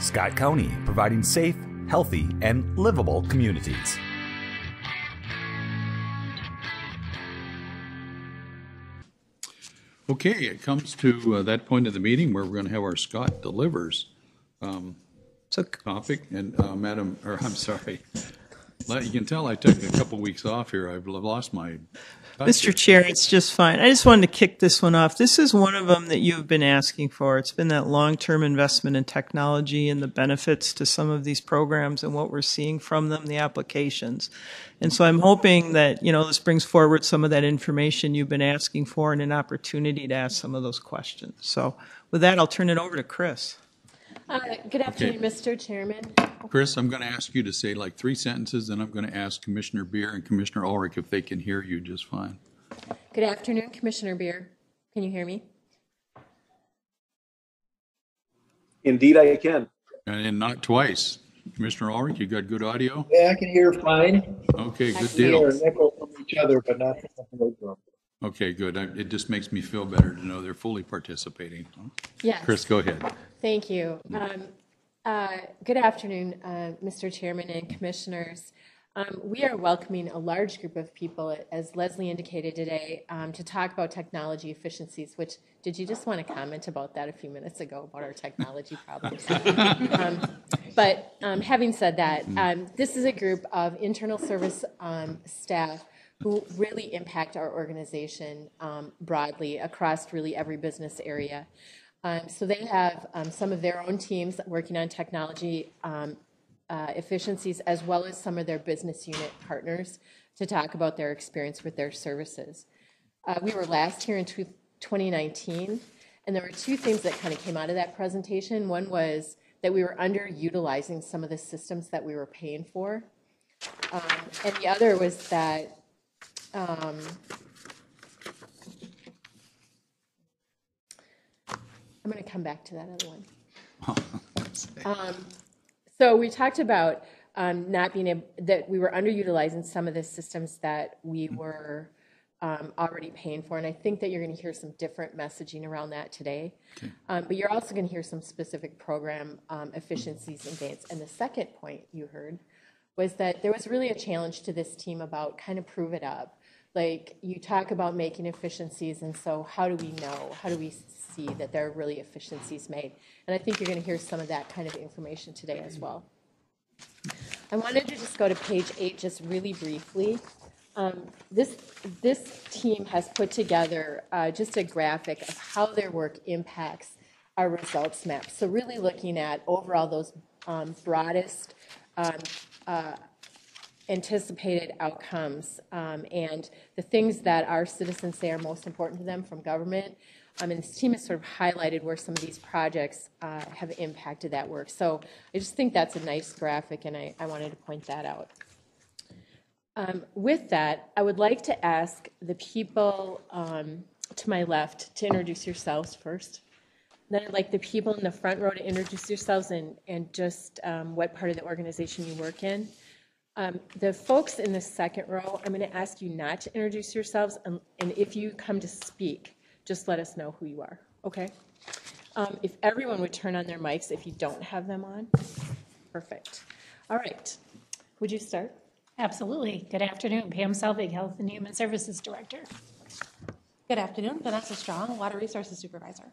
Scott County, providing safe, healthy, and livable communities. Okay, it comes to that point of the meeting where we're going to have our Scott Delivers topic. And I'm sorry, you can tell I took a couple weeks off here. I've lost my Mr. Chair, it's just fine. I just wanted to kick this one off. This is one of them that you've been asking for. It's been that long-term investment in technology and the benefits to some of these programs and what we're seeing from them, the applications. And so I'm hoping that, this brings forward some of that information you've been asking for and an opportunity to ask some of those questions. So with that, I'll turn it over to Chris. Good afternoon, Mr. Chairman. Chris, I'm going to ask you to say like 3 sentences, and I'm going to ask Commissioner Beer and Commissioner Ulrich if they can hear you just fine. Good afternoon, Commissioner Beer. Can you hear me? Indeed, I can. And not twice. Commissioner Ulrich, you got good audio? Yeah, I can hear fine. Okay, good We deal. hear an echo from each other, but not from the program. Okay, good. It just makes me feel better to know they're fully participating. Yes. Chris, go ahead. Thank you. Good afternoon, Mr. Chairman and Commissioners. We are welcoming a large group of people, as Leslie indicated today, to talk about technology efficiencies, which, did you just want to comment about that a few minutes ago, about our technology problems? But having said that, this is a group of internal service staff who really impact our organization broadly across really every business area. So they have some of their own teams working on technology efficiencies, as well as some of their business unit partners to talk about their experience with their services. We were last here in 2019, and there were 2 things that kind of came out of that presentation. One was that we were underutilizing some of the systems that we were paying for. And the other was that I'm going to come back to that other one. So we talked about not being able, that we were underutilizing some of the systems that we were already paying for, and I think that you're going to hear some different messaging around that today. Okay. But you're also going to hear some specific program efficiencies and gains. And the second point you heard was that there was really a challenge to this team about kind of prove it up. Like, you talk about making efficiencies, and so how do we know? How do we see that there are really efficiencies made? And I think you're going to hear some of that kind of information today as well. I wanted to just go to page 8 just really briefly. This team has put together just a graphic of how their work impacts our results map. So really looking at overall those broadest anticipated outcomes and the things that our citizens say are most important to them from government. And this team has sort of highlighted where some of these projects have impacted that work. So I just think that's a nice graphic, and I wanted to point that out. With that, I would like to ask the people to my left to introduce yourselves first. Then I'd like the people in the front row to introduce yourselves and just what part of the organization you work in. The folks in the second row, I'm going to ask you not to introduce yourselves, and if you come to speak, just let us know who you are, okay? If everyone would turn on their mics if you don't have them on. Perfect. All right. Would you start? Absolutely. Good afternoon. Pam Selvig, Health and Human Services Director. Good afternoon. Vanessa Strong, Water Resources Supervisor.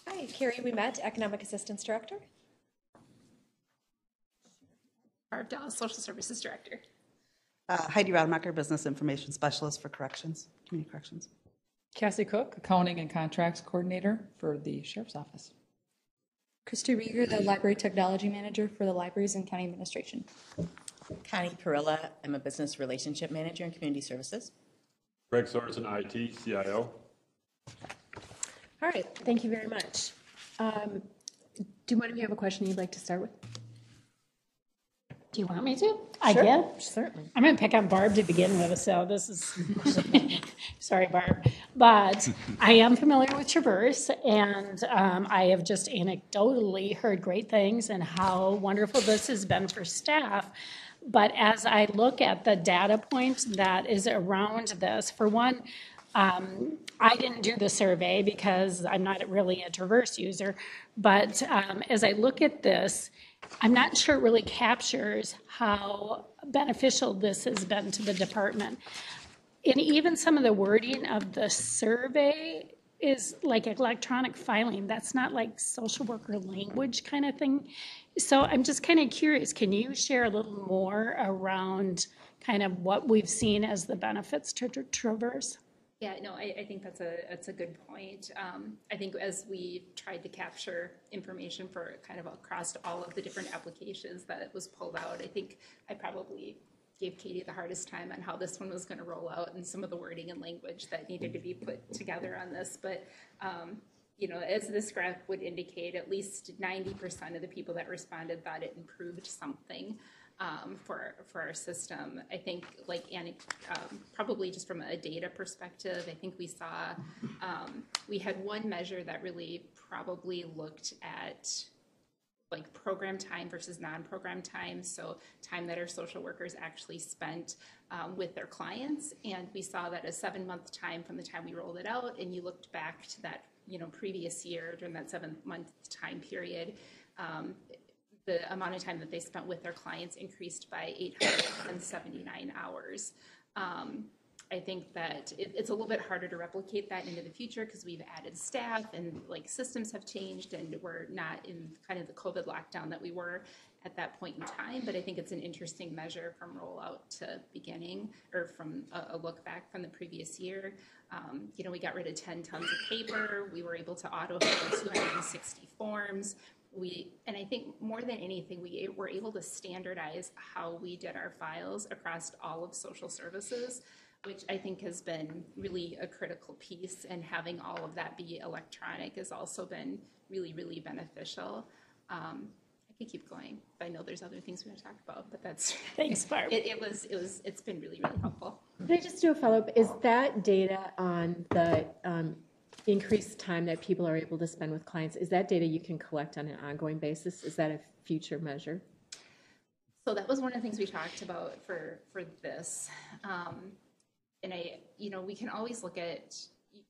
Hi, Carrie Ouimet, Economic Assistance Director. Barb Dawes, Social Services Director. Heidi Rademacher, Business Information Specialist for Corrections, Community Corrections. Cassie Cook, Accounting and Contracts Coordinator for the Sheriff's Office. Christy Rieger, the Library Technology Manager for the Libraries and County Administration. Connie Perilla, I'm a Business Relationship Manager in Community Services. Greg Sorensen, IT, CIO. All right, thank you very much. Do one of you have a question you'd like to start with? Do you want me to? Sure, I can. Certainly. I'm going to pick on Barb to begin with, so this is, sorry, Barb. But I am familiar with Traverse, and I have just anecdotally heard great things and how wonderful this has been for staff. But as I look at the data point that is around this, for one, I didn't do the survey because I'm not really a Traverse user, but as I look at this, I'm not sure it really captures how beneficial this has been to the department. And even some of the wording of the survey is like electronic filing. That's not like social worker language kind of thing. So I'm just kind of curious, can you share a little more around kind of what we've seen as the benefits to Traverse? Yeah, no, I think that's a good point. I think as we tried to capture information for kind of across all of the different applications that was pulled out, I think I probably gave Katie the hardest time on how this one was going to roll out and some of the wording and language that needed to be put together on this. But, you know, as this graph would indicate, at least 90% of the people that responded thought it improved something for our system. I think, like probably just from a data perspective, I think we saw, we had one measure that really probably looked at like program time versus non-program time, so time that our social workers actually spent with their clients. And we saw that a 7-month time from the time we rolled it out, and you looked back to that, you know, previous year during that 7-month time period, the amount of time that they spent with their clients increased by 879 hours. I think that it's a little bit harder to replicate that into the future because we've added staff and like systems have changed and we're not in kind of the COVID lockdown that we were at that point in time. But I think it's an interesting measure from rollout to beginning, or from a look back from the previous year. You know, we got rid of 10 tons of paper. We were able to auto-fill 260 forms. And I think more than anything, we were able to standardize how we did our files across all of social services, which I think has been really a critical piece, and having all of that be electronic has also been really, really beneficial. I could keep going, but I know there's other things we want to talk about, but that's... Thanks, Barb. It's been really, really helpful. Can I just do a follow-up? Is that data on the increased time that people are able to spend with clients, is that data you can collect on an ongoing basis? Is that a future measure? So that was one of the things we talked about for this. And you know, we can always look at,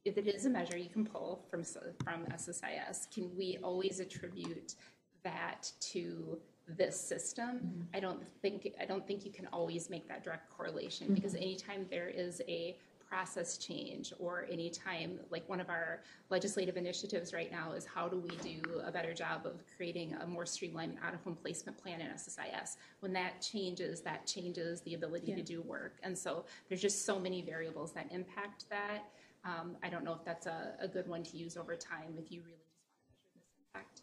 if it is a measure you can pull from SSIS, can we always attribute that to this system? I don't think you can always make that direct correlation, because anytime there is a process change, or anytime, like one of our legislative initiatives right now is how do we do a better job of creating a more streamlined out-of-home placement plan in SSIS. When that changes the ability to do work. And so there's just so many variables that impact that. I don't know if that's a good one to use over time if you really just want to measure this impact.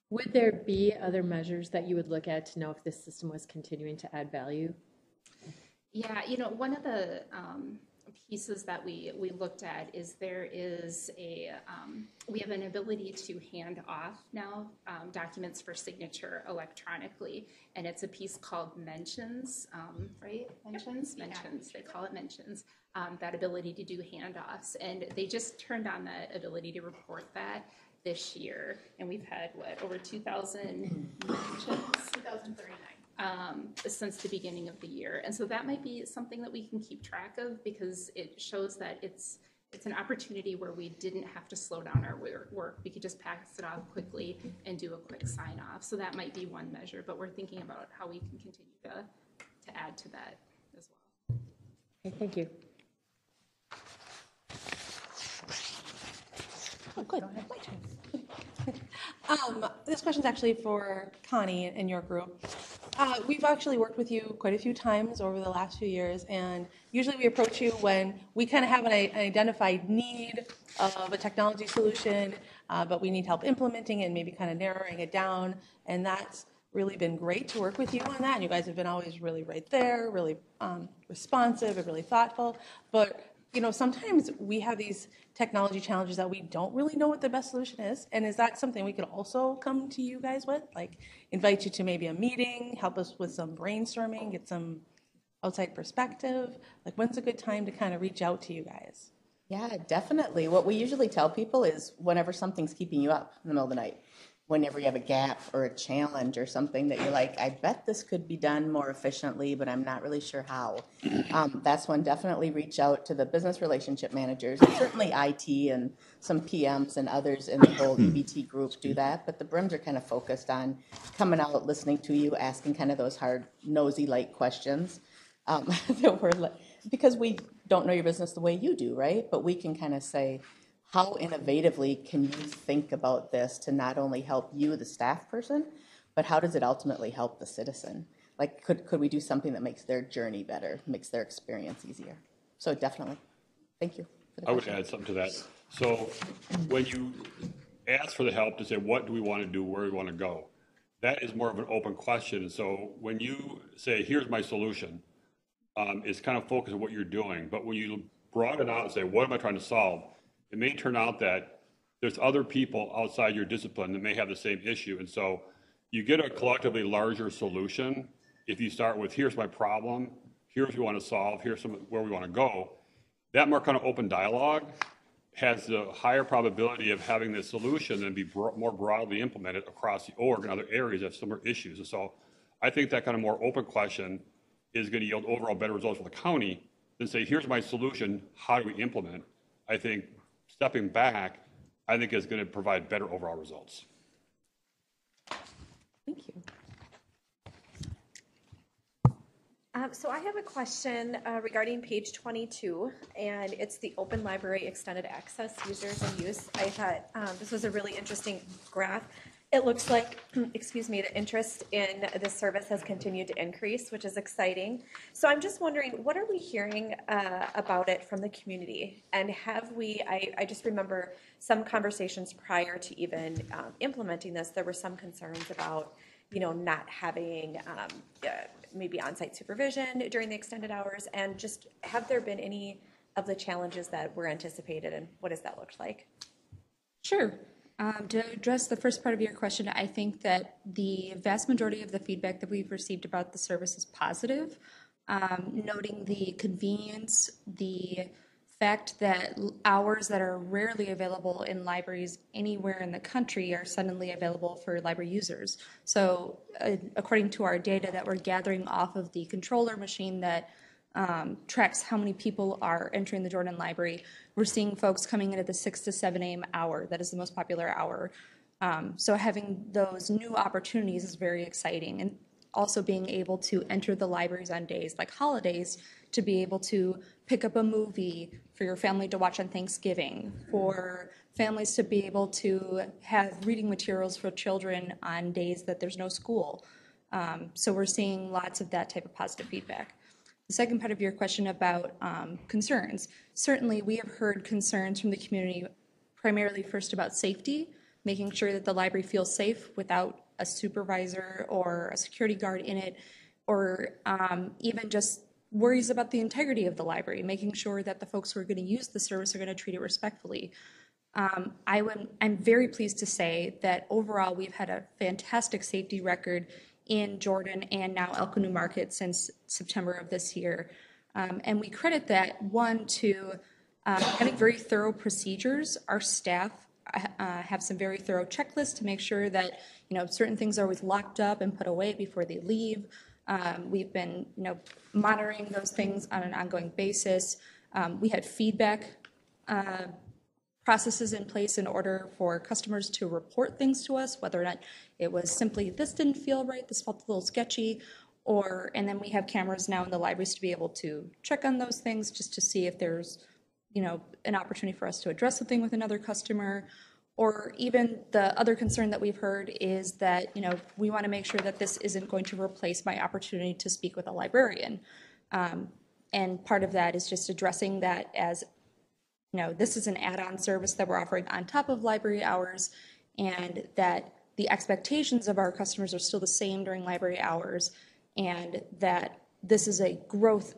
Would there be other measures that you would look at to know if this system was continuing to add value? Yeah, you know, one of the pieces that we looked at is there is we have an ability to hand off now documents for signature electronically, and it's a piece called mentions, right? Mentions, they call it mentions, that ability to do handoffs, and they just turned on that ability to report that this year, and we've had over 2,000 mentions, 2,039. Since the beginning of the year. And so that might be something that we can keep track of, because it shows that it's an opportunity where we didn't have to slow down our work. We could just pass it off quickly and do a quick sign off. So that might be one measure, but we're thinking about how we can continue to add to that as well. Okay, thank you. Oh, good. This question is actually for Connie and your group. We've actually worked with you quite a few times over the last few years, and usually we approach you when we kind of have an identified need of a technology solution, but we need help implementing it and maybe kind of narrowing it down, and that's really been great to work with you on that, and you guys have been always really right there, really responsive and really thoughtful. But you know, sometimes we have these technology challenges that we don't really know what the best solution is. And is that something we could also come to you guys with? Like invite you to maybe a meeting, help us with some brainstorming, get some outside perspective? Like when's a good time to kind of reach out to you guys? Yeah, definitely. What we usually tell people is whenever something's keeping you up in the middle of the night. whenever you have a gap or a challenge or something that you're like, I bet this could be done more efficiently, but I'm not really sure how. That's when definitely reach out to the business relationship managers, and certainly IT and some PMs and others in the whole EBT group do that. But the BRIMs are kind of focused on coming out, listening to you, asking kind of those hard, nosy-like questions. Because we don't know your business the way you do, right? But we can kind of say, how innovatively can you think about this to not only help you, the staff person, but how does it ultimately help the citizen? Like, could we do something that makes their journey better, makes their experience easier? So definitely. Thank you for the I would question. add something to that. So when you ask for the help to say, what do we want to do, where do we want to go? That is more of an open question. So when you say, here's my solution, it's kind of focused on what you're doing. But when you broaden it out and say, what am I trying to solve? It may turn out that there's other people outside your discipline that may have the same issue. And so you get a collectively larger solution if you start with, here's my problem, here's what we want to solve, here's where we want to go. That more kind of open dialogue has the higher probability of having the solution and be more broadly implemented across the org and other areas that have similar issues. And so I think that kind of more open question is going to yield overall better results for the county than say, here's my solution, how do we implement? I think stepping back, I think is going to provide better overall results. Thank you. So I have a question regarding page 22, and it's the Open Library Extended Access Users and Use. I thought this was a really interesting graph. It looks like, excuse me, the interest in this service has continued to increase, which is exciting. So I'm just wondering, what are we hearing about it from the community? And have we, I just remember some conversations prior to even implementing this, there were some concerns about, not having maybe on-site supervision during the extended hours, and just have there been any of the challenges that were anticipated, and what does that look like? Sure. To address the first part of your question, I think that the vast majority of the feedback that we've received about the service is positive, noting the convenience, the fact that hours that are rarely available in libraries anywhere in the country are suddenly available for library users. So according to our data that we're gathering off of the controller machine that tracks how many people are entering the Jordan Library, we're seeing folks coming in at the 6 to 7 a.m. hour. That is the most popular hour. So having those new opportunities is very exciting. And also being able to enter the libraries on days like holidays to be able to pick up a movie for your family to watch on Thanksgiving, for families to be able to have reading materials for children on days that there's no school. So we're seeing lots of that type of positive feedback. The second part of your question about concerns. Certainly we have heard concerns from the community, primarily first about safety, making sure that the library feels safe without a supervisor or a security guard in it, or even just worries about the integrity of the library, making sure that the folks who are going to use the service are going to treat it respectfully. I'm very pleased to say that overall we've had a fantastic safety record in Jordan and now Elko New Market since September of this year. And we credit that, one, to having very thorough procedures. Our staff have some very thorough checklists to make sure that certain things are always locked up and put away before they leave. We've been monitoring those things on an ongoing basis. We had feedback processes in place in order for customers to report things to us, whether or not it was simply, this didn't feel right, this felt a little sketchy, and then we have cameras now in the libraries to be able to check on those things just to see if there's an opportunity for us to address something with another customer. Or even the other concern that we've heard is that, we want to make sure that this isn't going to replace my opportunity to speak with a librarian. And part of that is just addressing that as, this is an add-on service that we're offering on top of library hours, and that the expectations of our customers are still the same during library hours, and that this is a growth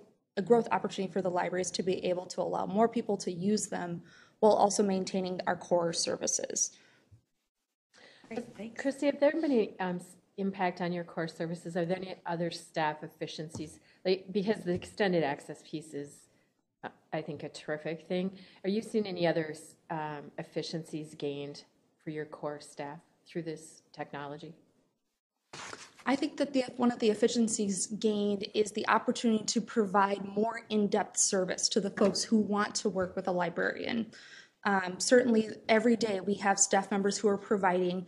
opportunity for the libraries to be able to allow more people to use them while also maintaining our core services. Christy, have there been any impact on your core services? Are there any other staff efficiencies? Because the extended access piece is, I think, a terrific thing. Are you seeing any other efficiencies gained for your core staff? through this technology? I think that one of the efficiencies gained is the opportunity to provide more in-depth service to the folks who want to work with a librarian. Certainly, every day we have staff members who are providing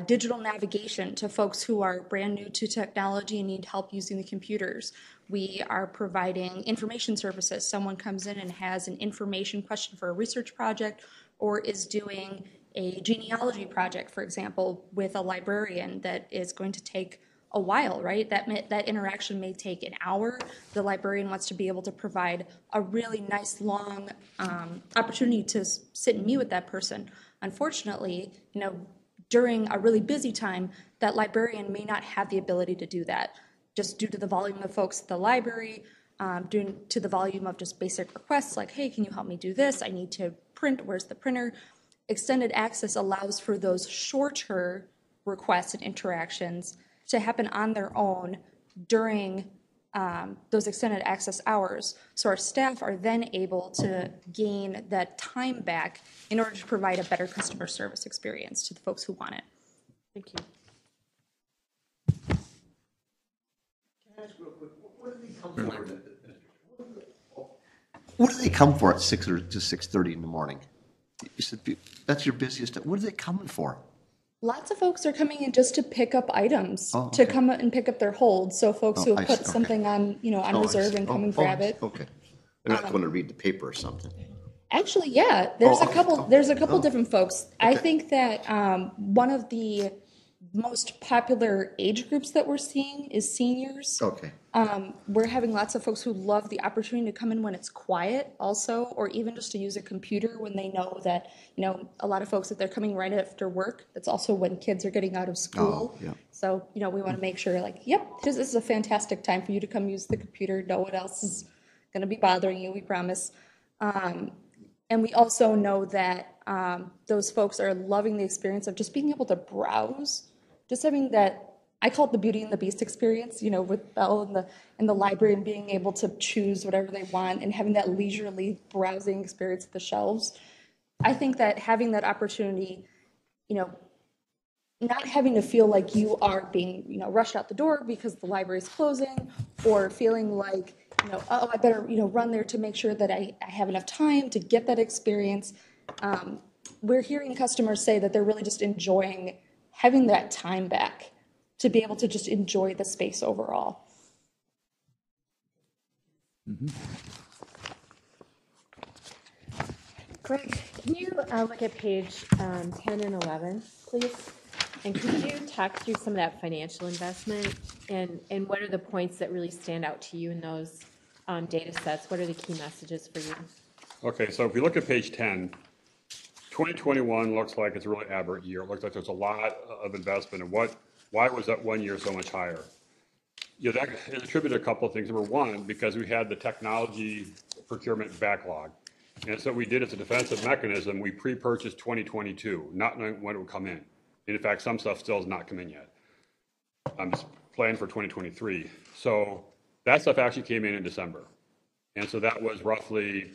digital navigation to folks who are brand new to technology and need help using the computers. We are providing information services. Someone comes in and has an information question for a research project or is doing a genealogy project, for example, with a librarian that is going to take a while, right? That interaction may take an hour. The librarian wants to be able to provide a really nice, long opportunity to sit and meet with that person. Unfortunately, during a really busy time, that librarian may not have the ability to do that, just due to the volume of folks at the library, due to the volume of just basic requests like, hey, can you help me do this? I need to print, where's the printer? Extended access allows for those shorter requests and interactions to happen on their own during those extended access hours. So our staff are then able to gain that time back in order to provide a better customer service experience to the folks who want it. Thank you. Can I ask real quick, what do they come for at 6 or to 6:30 in the morning? You said that's your busiest. What are they coming for? Lots of folks are coming in just to pick up items, to come and pick up their hold. So folks who have put something on, on reserve and come and grab it. Okay. They're not going to read the paper or something. Actually, yeah, there's a couple different folks. Okay. I think that one of the most popular age groups that we're seeing is seniors. Okay. We're having lots of folks who love the opportunity to come in when it's quiet also, or even just to use a computer when they know that, a lot of folks that they're coming right after work. That's also when kids are getting out of school. Oh, yeah. So, we want to make sure yep, this is a fantastic time for you to come use the computer. No one else is going to be bothering you, we promise. And we also know that those folks are loving the experience of just being able to browse, just having that, I call it the Beauty and the Beast experience, with Belle in the library and being able to choose whatever they want and having that leisurely browsing experience at the shelves. I think that having that opportunity, not having to feel like you are being, rushed out the door because the library is closing, or feeling like, oh, I better, run there to make sure that I have enough time to get that experience. We're hearing customers say that they're really just enjoying having that time back to be able to just enjoy the space overall. Mm-hmm. Greg, can you look at page 10 and 11, please? And could you talk through some of that financial investment and what are the points that really stand out to you in those data sets? What are the key messages for you? Okay, so if we look at page 10, 2021 looks like it's a really aberrant year. It looks like there's a lot of investment. And why was that 1 year so much higher? That is attributed to a couple of things. Number one, because we had the technology procurement backlog. And so what we did as a defensive mechanism, we pre-purchased 2022, not knowing when it would come in. And in fact, some stuff still has not come in yet. It's planned for 2023. So that stuff actually came in December. And so that was roughly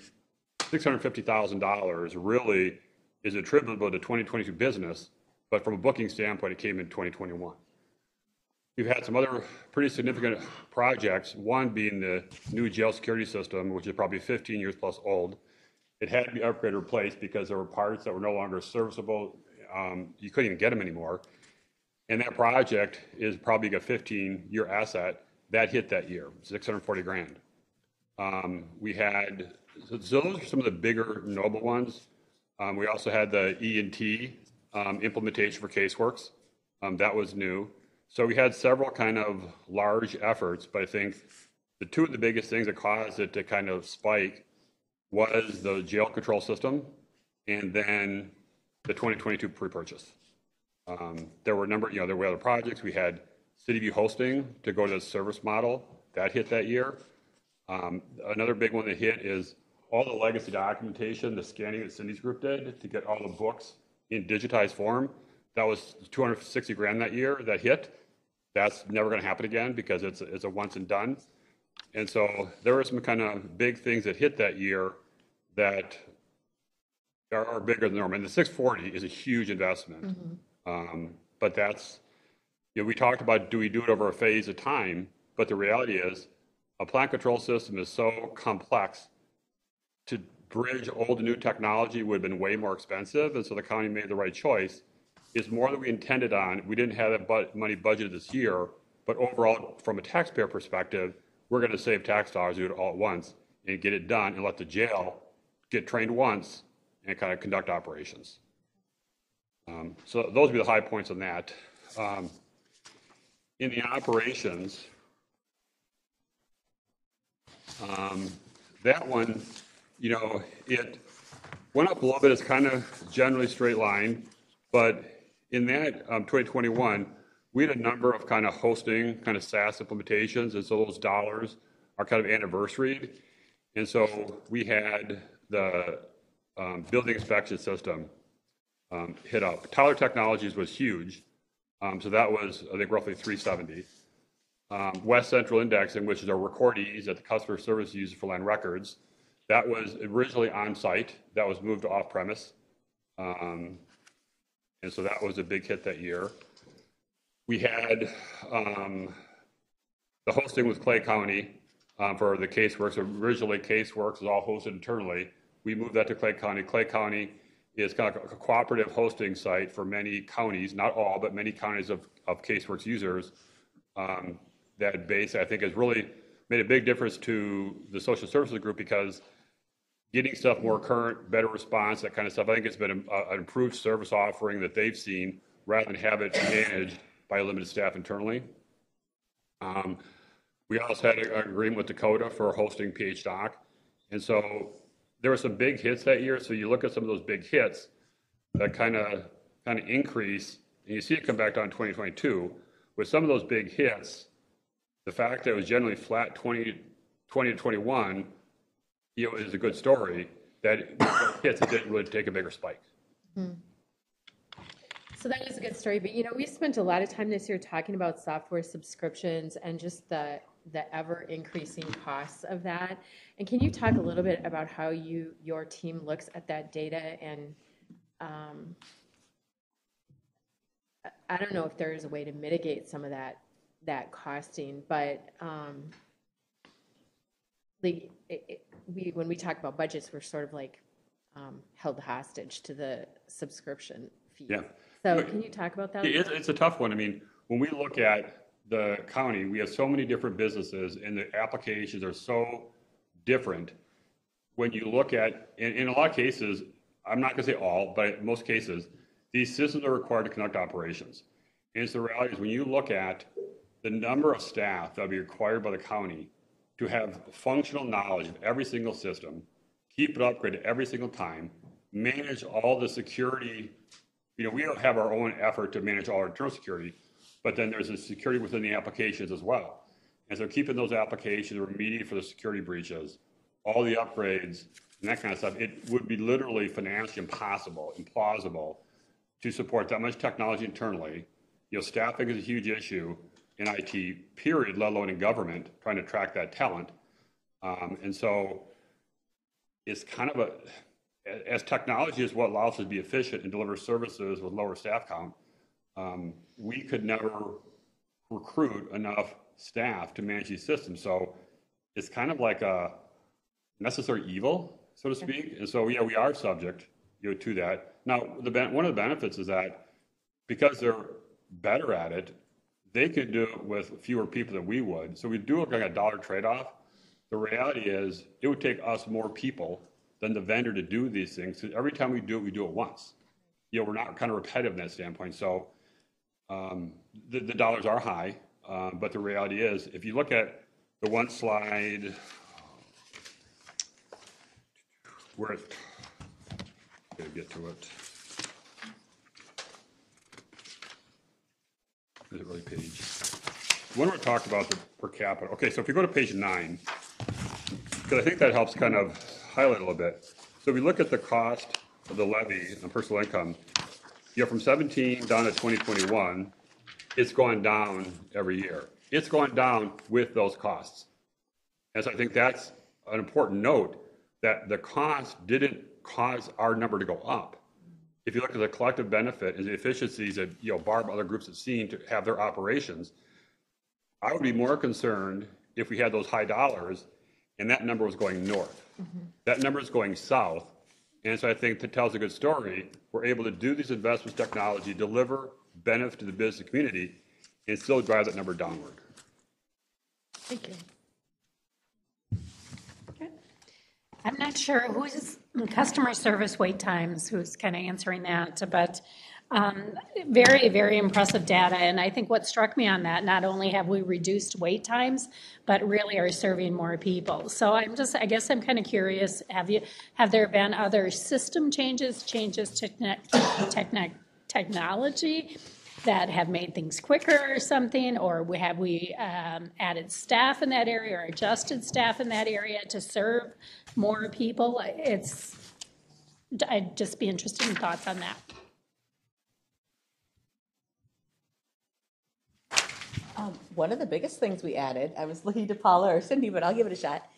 $650,000 really is attributable to 2022 business, but from a booking standpoint, it came in 2021. We've had some other pretty significant projects, one being the new jail security system, which is probably 15 years plus old. It had to be upgraded or replaced because there were parts that were no longer serviceable. You couldn't even get them anymore. And that project is probably a 15-year asset. That hit that year, $640,000. We had, so those are some of the bigger noble ones. We also had the E&T implementation for Caseworks. That was new. So we had several kind of large efforts, but I think the two of the biggest things that caused it to kind of spike was the jail control system and then the 2022 pre-purchase. There were a number, there were other projects. We had CityView hosting to go to the service model. That hit that year. Another big one that hit is all the legacy documentation, the scanning that Cindy's group did to get all the books in digitized form. That was $260,000 that year that hit. That's never going to happen again because it's a once and done. And so there were some kind of big things that hit that year that are bigger than normal. And the 640 is a huge investment. But that's, we talked about, do we do it over a phase of time? But the reality is, a plant control system is so complex. To bridge old and new technology would have been way more expensive, and so the county made the right choice. It's more than we intended on. We didn't have that money budgeted this year, but overall, from a taxpayer perspective, we're going to save tax dollars, do it all at once, and get it done, and let the jail get trained once and kind of conduct operations. So those would be the high points on that. In the operations, that one, it went up a little bit. It's kind of generally straight line, but in that 2021, we had a number of kind of hosting, kind of SaaS implementations, and so those dollars are kind of anniversaried. And so we had the building inspection system hit up. Tyler Technologies was huge, so that was, I think, roughly 370. West Central Indexing, which is our recordees that the customer service uses for land records, that was originally on-site. That was moved to off-premise. And so that was a big hit that year. We had the hosting with Clay County for the caseworks. Originally, caseworks was all hosted internally. We moved that to Clay County. Clay County is kind of a cooperative hosting site for many counties, not all, but many counties of caseworks users. That base, I think, has really made a big difference to the social services group because getting stuff more current, better response, that kind of stuff, I think it's been an improved service offering that they've seen rather than have it managed by a limited staff internally. We also had an agreement with Dakota for hosting PHDoc. And so there were some big hits that year. So you look at some of those big hits that kind of increase, and you see it come back down in 2022. With some of those big hits, the fact that it was generally flat 20 to 21, is a good story. That hits, it didn't really take a bigger spike. Mm-hmm. So that is a good story. But, we spent a lot of time this year talking about software subscriptions and just the ever increasing costs of that. And can you talk a little bit about how your team looks at that data? And I don't know if there is a way to mitigate some of that costing, but when we talk about budgets, we're sort of like held hostage to the subscription fee. Yeah. So can you talk about that? It's a tough one. I mean, when we look at the county, we have so many different businesses and the applications are so different. When you look at, in a lot of cases, I'm not going to say all, but in most cases, these systems are required to conduct operations. And so the reality is when you look at the number of staff that will be required by the county to have functional knowledge of every single system, keep it upgraded every single time, manage all the security. We don't have our own effort to manage all our internal security, but then there's a security within the applications as well. And so keeping those applications remediated for the security breaches, all the upgrades, and that kind of stuff, it would be literally financially impossible, implausible to support that much technology internally. Staffing is a huge issue in IT, period, let alone in government, trying to attract that talent. And so it's kind of as technology is what allows us to be efficient and deliver services with lower staff count, we could never recruit enough staff to manage these systems. So it's kind of like a necessary evil, so to speak. And so, we are subject to that. Now, one of the benefits is that because they're better at it, they could do it with fewer people than we would. So we do look like a dollar trade-off. The reality is it would take us more people than the vendor to do these things. So every time we do it once. We're not kind of repetitive in that standpoint. So the dollars are high, but the reality is if you look at the one slide, where gotta get to it. Is it really page? When we talked about the per capita. Okay, so if you go to page 9, because I think that helps kind of highlight a little bit. So if we look at the cost of the levy on personal income, from 17 down to 2021, it's gone down every year. It's gone down with those costs. And so I think that's an important note that the cost didn't cause our number to go up. if you look at the collective benefit and the efficiencies that, Barb, other groups have seen to have their operations, I would be more concerned if we had those high dollars and that number was going north. That number is going south. And so I think that tells a good story. We're able to do these investments in technology, deliver benefit to the business community, and still drive that number downward. Thank you. I'm not sure who's customer service wait times, who's kind of answering that, but very, very impressive data. And I think what struck me on that, not only have we reduced wait times, but really are serving more people. So I guess I'm kind of curious, have there been other system changes to technology that have made things quicker or something, or have we added staff in that area or adjusted staff in that area to serve more people? I'd just be interested in thoughts on that. One of the biggest things we added, I was looking to Paula or Cindy, but I'll give it a shot,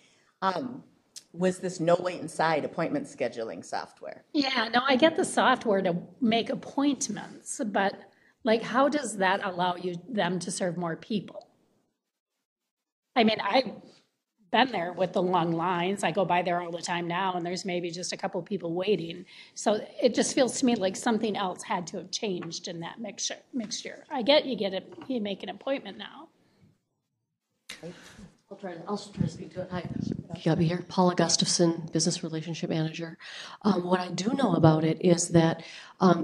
was this no wait inside appointment scheduling software. Yeah, no, I get the software to make appointments, but like, how does that allow them to serve more people? I mean, I've been there with the long lines. I go by there all the time now, and there's maybe just a couple people waiting. So it just feels to me like something else had to have changed in that mixture. I get you make an appointment now. I'll try to speak to it. Hi, Gabby here. Paula Gustafson, Business Relationship Manager. What I do know about it is that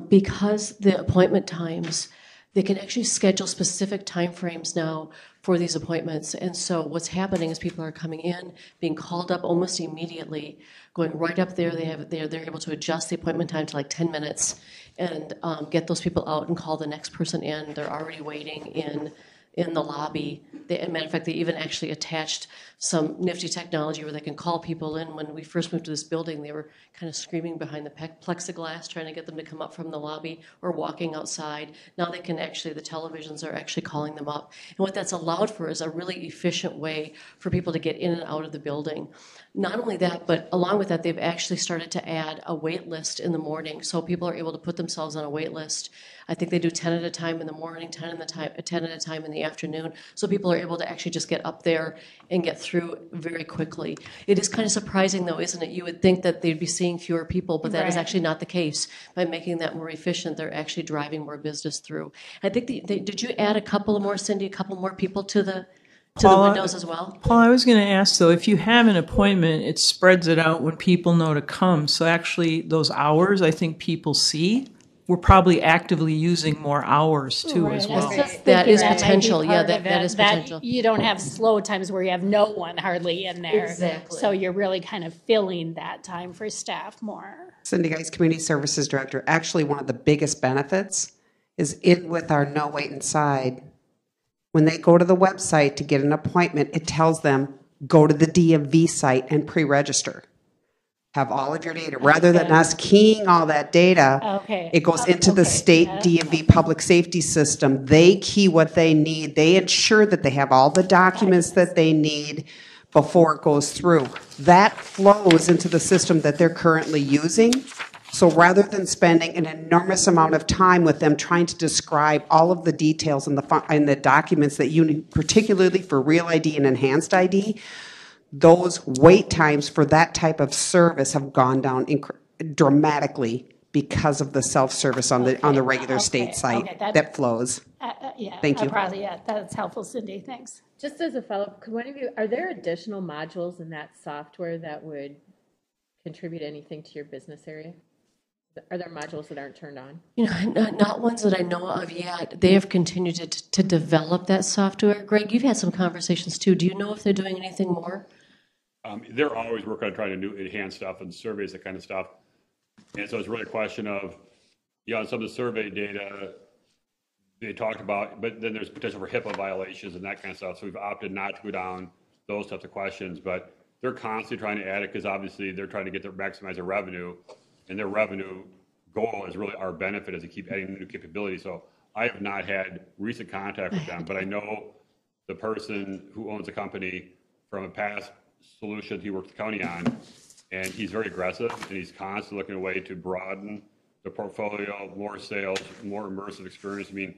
because the appointment times, they can actually schedule specific time frames now for these appointments. And so what's happening is people are coming in, being called up almost immediately, going right up there. They're able to adjust the appointment time to like 10 minutes and get those people out and call the next person in. They're already waiting in the lobby. As a matter of fact, they even actually attached some nifty technology where they can call people in. When we first moved to this building, they were kind of screaming behind the plexiglass, trying to get them to come up from the lobby or walking outside. Now they can actually, the televisions are actually calling them up. And what that's allowed for is a really efficient way for people to get in and out of the building. Not only that, but along with that, they've actually started to add a wait list in the morning. So people are able to put themselves on a wait list. I think they do 10 at a time in the morning, 10 at a time in the afternoon. So people are able to actually just get up there and get through very quickly. It is kind of surprising, though, isn't it? You would think that they'd be seeing fewer people, but that is actually not the case. By making that more efficient, they're actually driving more business through. I think did you add a couple more, Cindy, a couple more people to the windows as well? Paul, I was going to ask, though, if you have an appointment, it spreads it out when people know to come. So actually, those hours, I think people see. We're probably actively using more hours, too, as well. That is potential. Yeah, that is potential. You don't have slow times where you have no one hardly in there. Exactly. So you're really kind of filling that time for staff more. Cindy Geis, Community Services Director. Actually, one of the biggest benefits is with our no wait inside. When they go to the website to get an appointment, it tells them, go to the DMV site and pre-register. Have all of your data. Rather than us keying all that data, it goes into the state DMV public safety system. They key what they need. They ensure that they have all the documents that they need before it goes through. That flows into the system that they're currently using. So rather than spending an enormous amount of time with them trying to describe all of the details in the documents that you need, particularly for Real ID and Enhanced ID, those wait times for that type of service have gone down dramatically because of the self-service on the regular state site that flows. Yeah, thank you. That's helpful, Cindy. Thanks. Just as a follow-up, could one of you, are there additional modules in that software that would contribute anything to your business area? Are there modules that aren't turned on? Not ones that I know of yet. They have continued to develop that software. Greg, you've had some conversations too. Do you know if they're doing anything more? They're always working on trying to enhance stuff and surveys, that kind of stuff. And so it's really a question of, some of the survey data they talked about, but then there's potential for HIPAA violations and that kind of stuff. So we've opted not to go down those types of questions, but they're constantly trying to add it because obviously they're trying to maximize their revenue, and their revenue goal is really our benefit as they keep adding new capabilities. So I have not had recent contact with them, but I know the person who owns the company from a past solution he worked the county on, and he's very aggressive, and he's constantly looking at a way to broaden the portfolio, more sales, more immersive experience. I mean,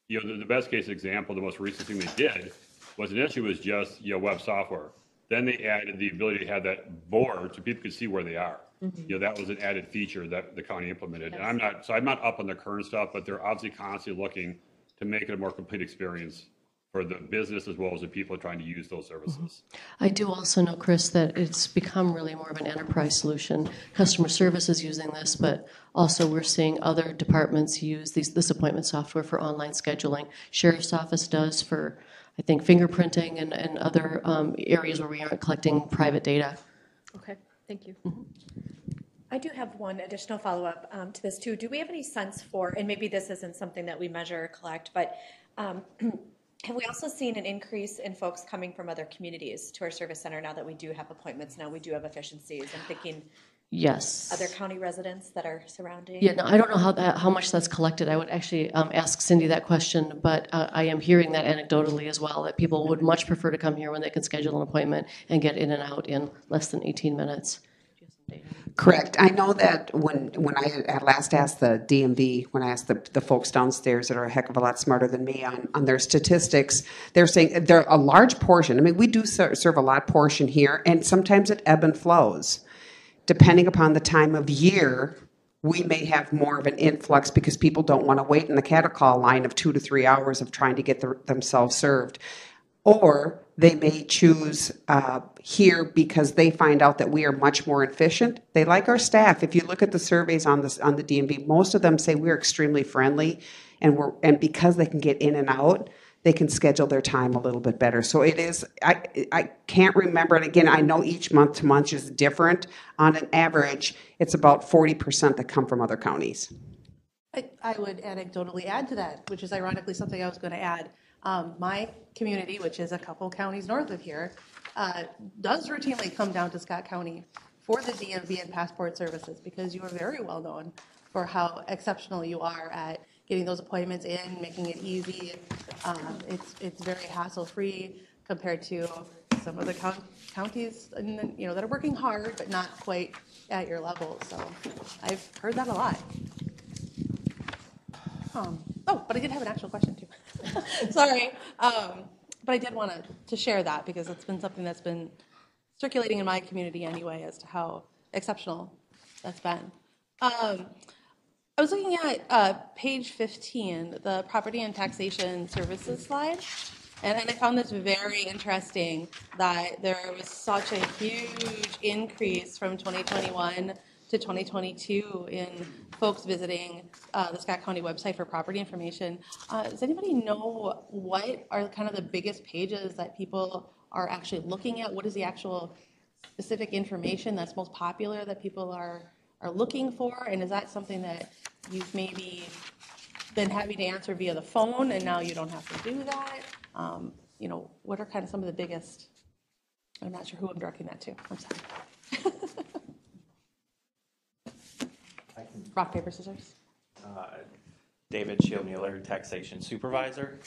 you know, the best case example, the most recent thing they did was initially was just, you know, web software. Then they added the ability to have that board so people could see where they are. Mm-hmm. You know, that was an added feature that the county implemented. And I'm not up on the current stuff, but they're obviously constantly looking to make it a more complete experience for the business as well as the people trying to use those services. I do also know, Chris, that it's become really more of an enterprise solution. Customer service is using this, but also we're seeing other departments use this appointment software for online scheduling. Sheriff's Office does for, I think, fingerprinting and other areas where we aren't collecting private data. Okay, thank you. I do have one additional follow-up to this too. Do we have any sense for, and maybe this isn't something that we measure or collect, but have we also seen an increase in folks coming from other communities to our service center now that we do have appointments, now we do have efficiencies? I'm thinking yes. Other county residents that are surrounding? Yeah, no, I don't know how much that's collected. I would actually ask Cindy that question, but I am hearing that anecdotally as well, that people would much prefer to come here when they can schedule an appointment and get in and out in less than 18 minutes. Correct. I know that when I at last asked the DMV, when I asked the folks downstairs that are a heck of a lot smarter than me on their statistics, they're saying they're a large portion. I mean, we do serve a lot portion here, and sometimes it ebb and flows. Depending upon the time of year, we may have more of an influx because people don't want to wait in the cattle call line of 2 to 3 hours of trying to get themselves served. Or they may choose here because they find out that we are much more efficient. They like our staff. If you look at the surveys on the DMV, most of them say we're extremely friendly, and because they can get in and out, they can schedule their time a little bit better. So it is. I can't remember, and again, I know each month to month is different. On an average, it's about 40% that come from other counties. I would anecdotally add to that, which is ironically something I was going to add. My community, which is a couple counties north of here, does routinely come down to Scott County for the DMV and passport services because you are very well known for how exceptional you are at getting those appointments in, making it easy. It's very hassle-free compared to some of the counties, that are working hard but not quite at your level. So I've heard that a lot. But I did have an actual question too. Sorry. But I did want to share that because it's been something that's been circulating in my community anyway as to how exceptional that's been. I was looking at page 15, the property and taxation services slide, and I found this very interesting that there was such a huge increase from 2021 to 2022 in folks visiting the Scott County website for property information. Does anybody know what are kind of the biggest pages that people are actually looking at? What is the actual specific information that's most popular that people are looking for? And is that something that you've maybe been having to answer via the phone and now you don't have to do that? What are kind of some of the biggest, I'm not sure who I'm directing that to. I'm sorry. Rock, paper, scissors. David Shield-Mueller, Taxation Supervisor.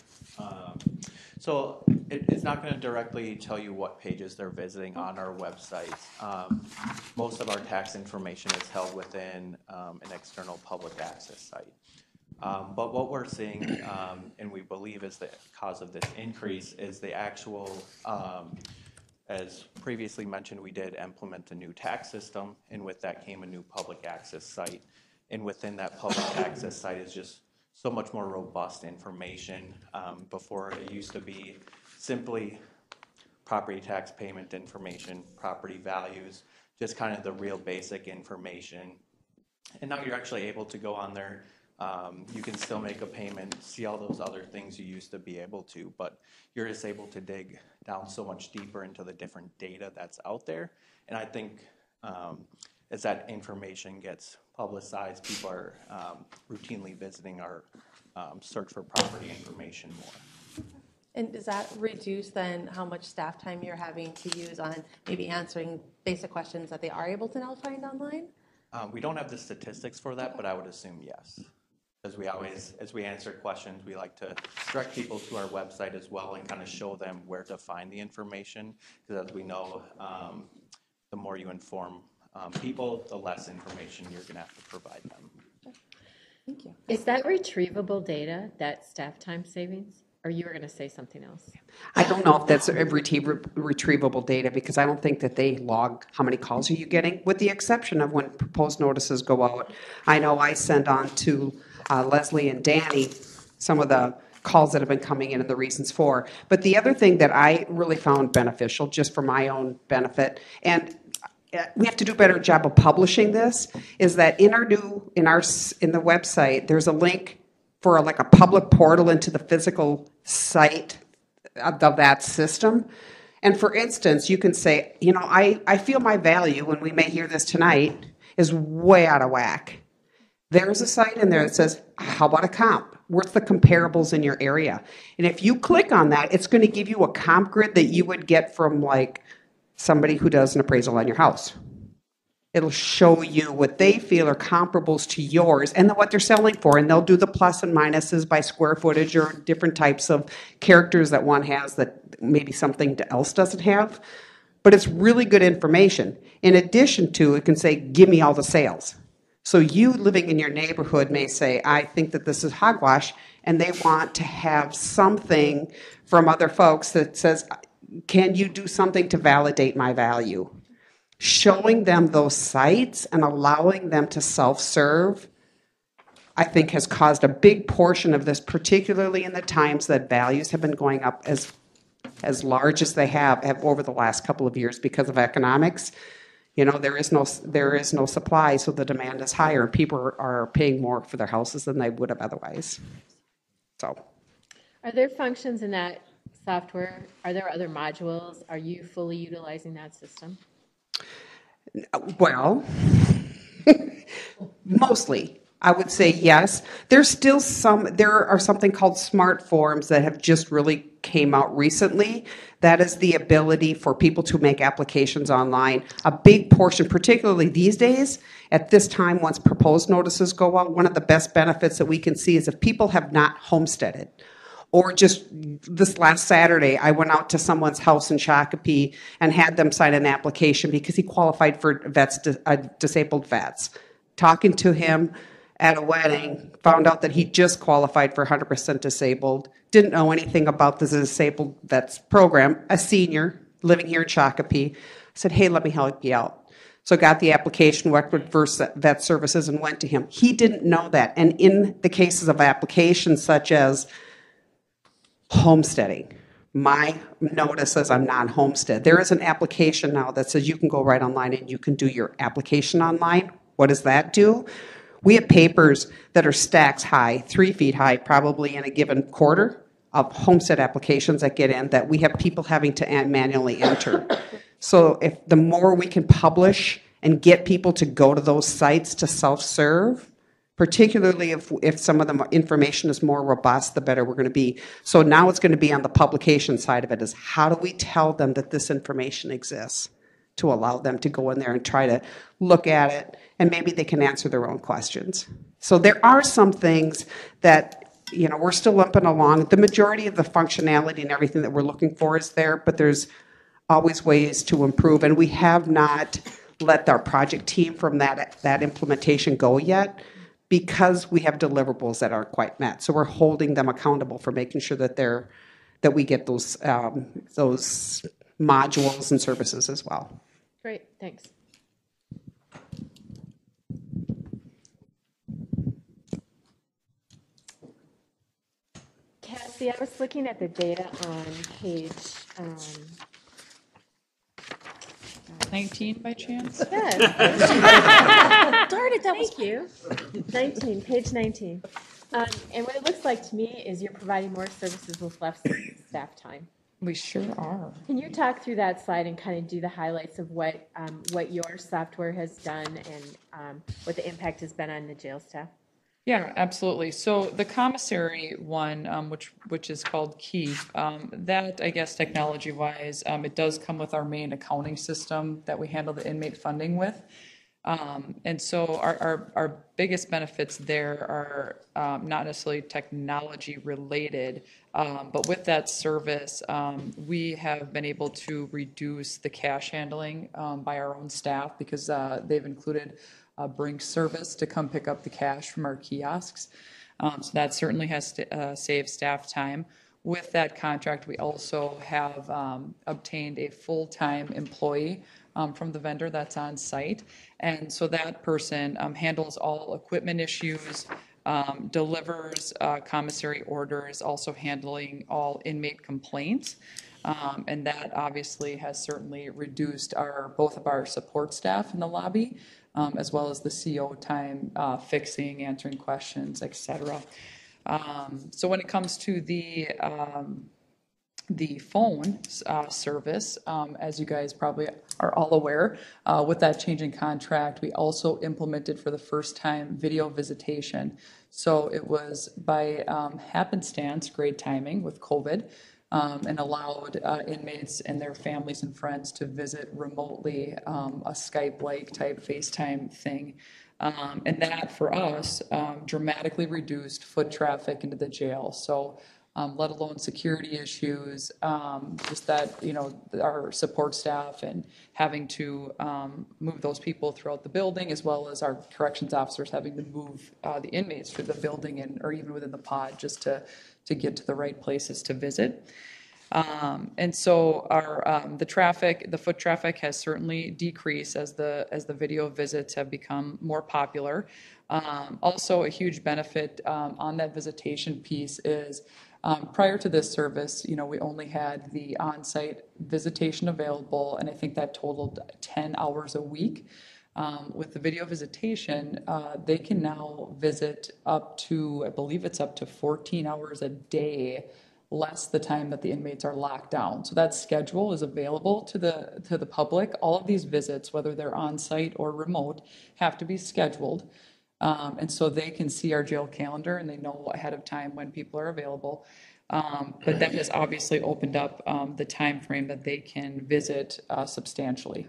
So it's not going to directly tell you what pages they're visiting on our website. Most of our tax information is held within an external public access site. But what we're seeing, and we believe is the cause of this increase, is the actual, as previously mentioned, we did implement a new tax system, and with that came a new public access site. And within that public access site is just so much more robust information. Before it used to be simply property tax payment information, property values, just kind of the real basic information. And now you're actually able to go on there. You can still make a payment, see all those other things you used to be able to, but you're just able to dig down so much deeper into the different data that's out there. And I think as that information gets publicized, people are routinely visiting our search for property information more. And does that reduce then how much staff time you're having to use on maybe answering basic questions that they are able to now find online? We don't have the statistics for that, but I would assume yes. Because we always, as we answer questions, we like to direct people to our website as well and kind of show them where to find the information. Because as we know, the more you inform people, the less information you're going to have to provide them. Thank you. Is that retrievable data, that staff time savings? Or you were going to say something else? I don't know if that's retrievable data because I don't think that they log how many calls are you getting, with the exception of when proposed notices go out. I know I send on to Leslie and Danny some of the calls that have been coming in and the reasons for. But the other thing that I really found beneficial, just for my own benefit, and we have to do a better job of publishing this, is that in the website, there's a link for like a public portal into the physical site of that system. And for instance, you can say, you know, I feel my value, and we may hear this tonight, is way out of whack. There's a site in there that says, how about a comp? What's the comparables in your area? And if you click on that, it's going to give you a comp grid that you would get from like somebody who does an appraisal on your house. It'll show you what they feel are comparables to yours and what they're selling for. And they'll do the plus and minuses by square footage or different types of characters that one has that maybe something else doesn't have. But it's really good information. In addition to, it can say, give me all the sales. So you living in your neighborhood may say, I think that this is hogwash, and they want to have something from other folks that says, can you do something to validate my value? Showing them those sites and allowing them to self-serve, I think, has caused a big portion of this, particularly in the times that values have been going up as large as they have over the last couple of years because of economics. You know, there is no supply, so the demand is higher, and people are paying more for their houses than they would have otherwise. So, are there functions in that software? Are there other modules? Are you fully utilizing that system? Well, mostly. I would say yes. There's still there are something called smart forms that have just really came out recently. That is the ability for people to make applications online. A big portion, particularly these days, at this time, once proposed notices go out, one of the best benefits that we can see is if people have not homesteaded. Or just this last Saturday, I went out to someone's house in Shakopee and had them sign an application because he qualified for disabled vets. Talking to him at a wedding, found out that he just qualified for 100% disabled, didn't know anything about the disabled vets program, a senior living here in Shakopee. I said, hey, let me help you out. So got the application, worked with Vet Services, and went to him. He didn't know that. And in the cases of applications such as homesteading, my notice says I'm non-homestead. There is an application now that says you can go right online and you can do your application online. What does that do? We have papers that are stacks high, 3 feet high, probably in a given quarter of homestead applications that get in that we have people having to manually enter. So if the more we can publish and get people to go to those sites to self-serve, particularly if some of the information is more robust, the better we're going to be. So now it's going to be on the publication side of it, is how do we tell them that this information exists to allow them to go in there and try to look at it, and maybe they can answer their own questions. So there are some things that, you know, we're still limping along. The majority of the functionality and everything that we're looking for is there, but there's always ways to improve, and we have not let our project team from that implementation go yet, because we have deliverables that aren't quite met. So we're holding them accountable for making sure that we get those modules and services as well. Great, thanks. Cassie, I was looking at the data on page 19 by chance? Yes. Darn it, that was you. 19, page 19. And what it looks like to me is you're providing more services with less staff time. We sure are. Can you talk through that slide and kind of do the highlights of what your software has done and what the impact has been on the jail staff? Yeah, absolutely. So the commissary one, which is called Keep, that, I guess, technology-wise, it does come with our main accounting system that we handle the inmate funding with. And so our biggest benefits there are not necessarily technology related, but with that service, we have been able to reduce the cash handling by our own staff because they've included bring service to come pick up the cash from our kiosks. So that certainly has saved staff time. With that contract, we also have obtained a full-time employee from the vendor that's on site. And so that person handles all equipment issues, delivers commissary orders, also handling all inmate complaints. And that obviously has certainly reduced both of our support staff in the lobby, as well as the CO time, fixing, answering questions, et cetera. So when it comes to the phone service, as you guys probably are all aware, with that change in contract, we also implemented for the first time video visitation. So it was by happenstance, great timing with COVID, and allowed inmates and their families and friends to visit remotely, a Skype-like type FaceTime thing. And that, for us, dramatically reduced foot traffic into the jail. So, let alone security issues, just that, our support staff and having to move those people throughout the building, as well as our corrections officers having to move the inmates through the building or even within the pod just to get to the right places to visit. And so the foot traffic has certainly decreased as the video visits have become more popular. Also, a huge benefit on that visitation piece is prior to this service, we only had the on-site visitation available, and I think that totaled 10 hours a week. With the video visitation, they can now visit up to, I believe it's up to 14 hours a day, less the time that the inmates are locked down. So that schedule is available to the public. All of these visits, whether they're on-site or remote, have to be scheduled. And so they can see our jail calendar and they know ahead of time when people are available. But that has obviously opened up the time frame that they can visit substantially.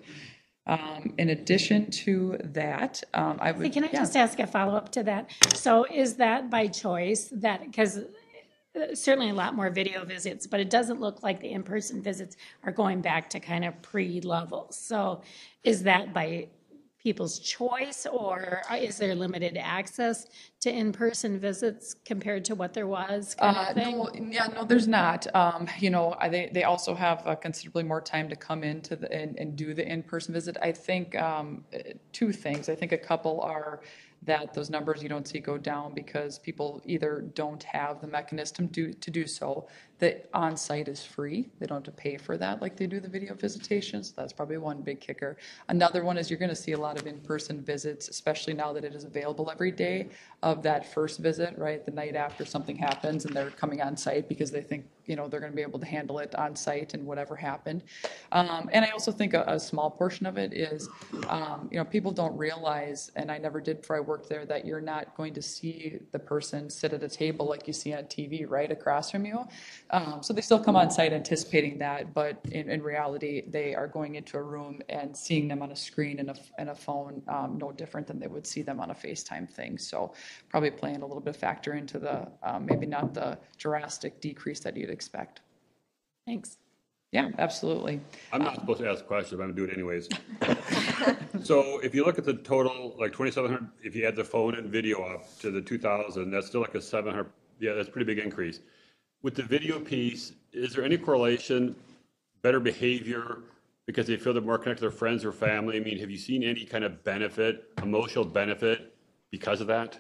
In addition to that, Can I just ask a follow-up to that? So is that by choice? Because certainly a lot more video visits, but it doesn't look like the in-person visits are going back to kind of pre-levels. So is that by people's choice, or is there limited access to in-person visits compared to what there was kind of thing? No, there's not. They also have considerably more time to come in and do the in-person visit. I think two things. I think a couple are that those numbers you don't see go down because people either don't have the mechanism to do so. The on-site is free. They don't have to pay for that like they do the video visitations. That's probably one big kicker. Another one is you're going to see a lot of in-person visits, especially now that it is available every day, of that first visit, right? The night after something happens and they're coming on site because they think, they're going to be able to handle it on site and whatever happened. And I also think a small portion of it is, people don't realize, and I never did before I worked there, that you're not going to see the person sit at a table like you see on TV right across from you. So they still come on site anticipating that, but in reality, they are going into a room and seeing them on a screen and a phone, no different than they would see them on a FaceTime thing. So probably playing a little bit of factor into the, maybe not the drastic decrease that you'd expect. Thanks. Yeah, absolutely. I'm not supposed to ask questions, but I'm going to do it anyways. So if you look at the total, like 2,700, if you add the phone and video up to the 2,000, that's still like a 700, that's a pretty big increase. With the video piece, is there any correlation, better behavior, because they feel they're more connected to their friends or family? I mean, have you seen any kind of benefit, emotional benefit because of that?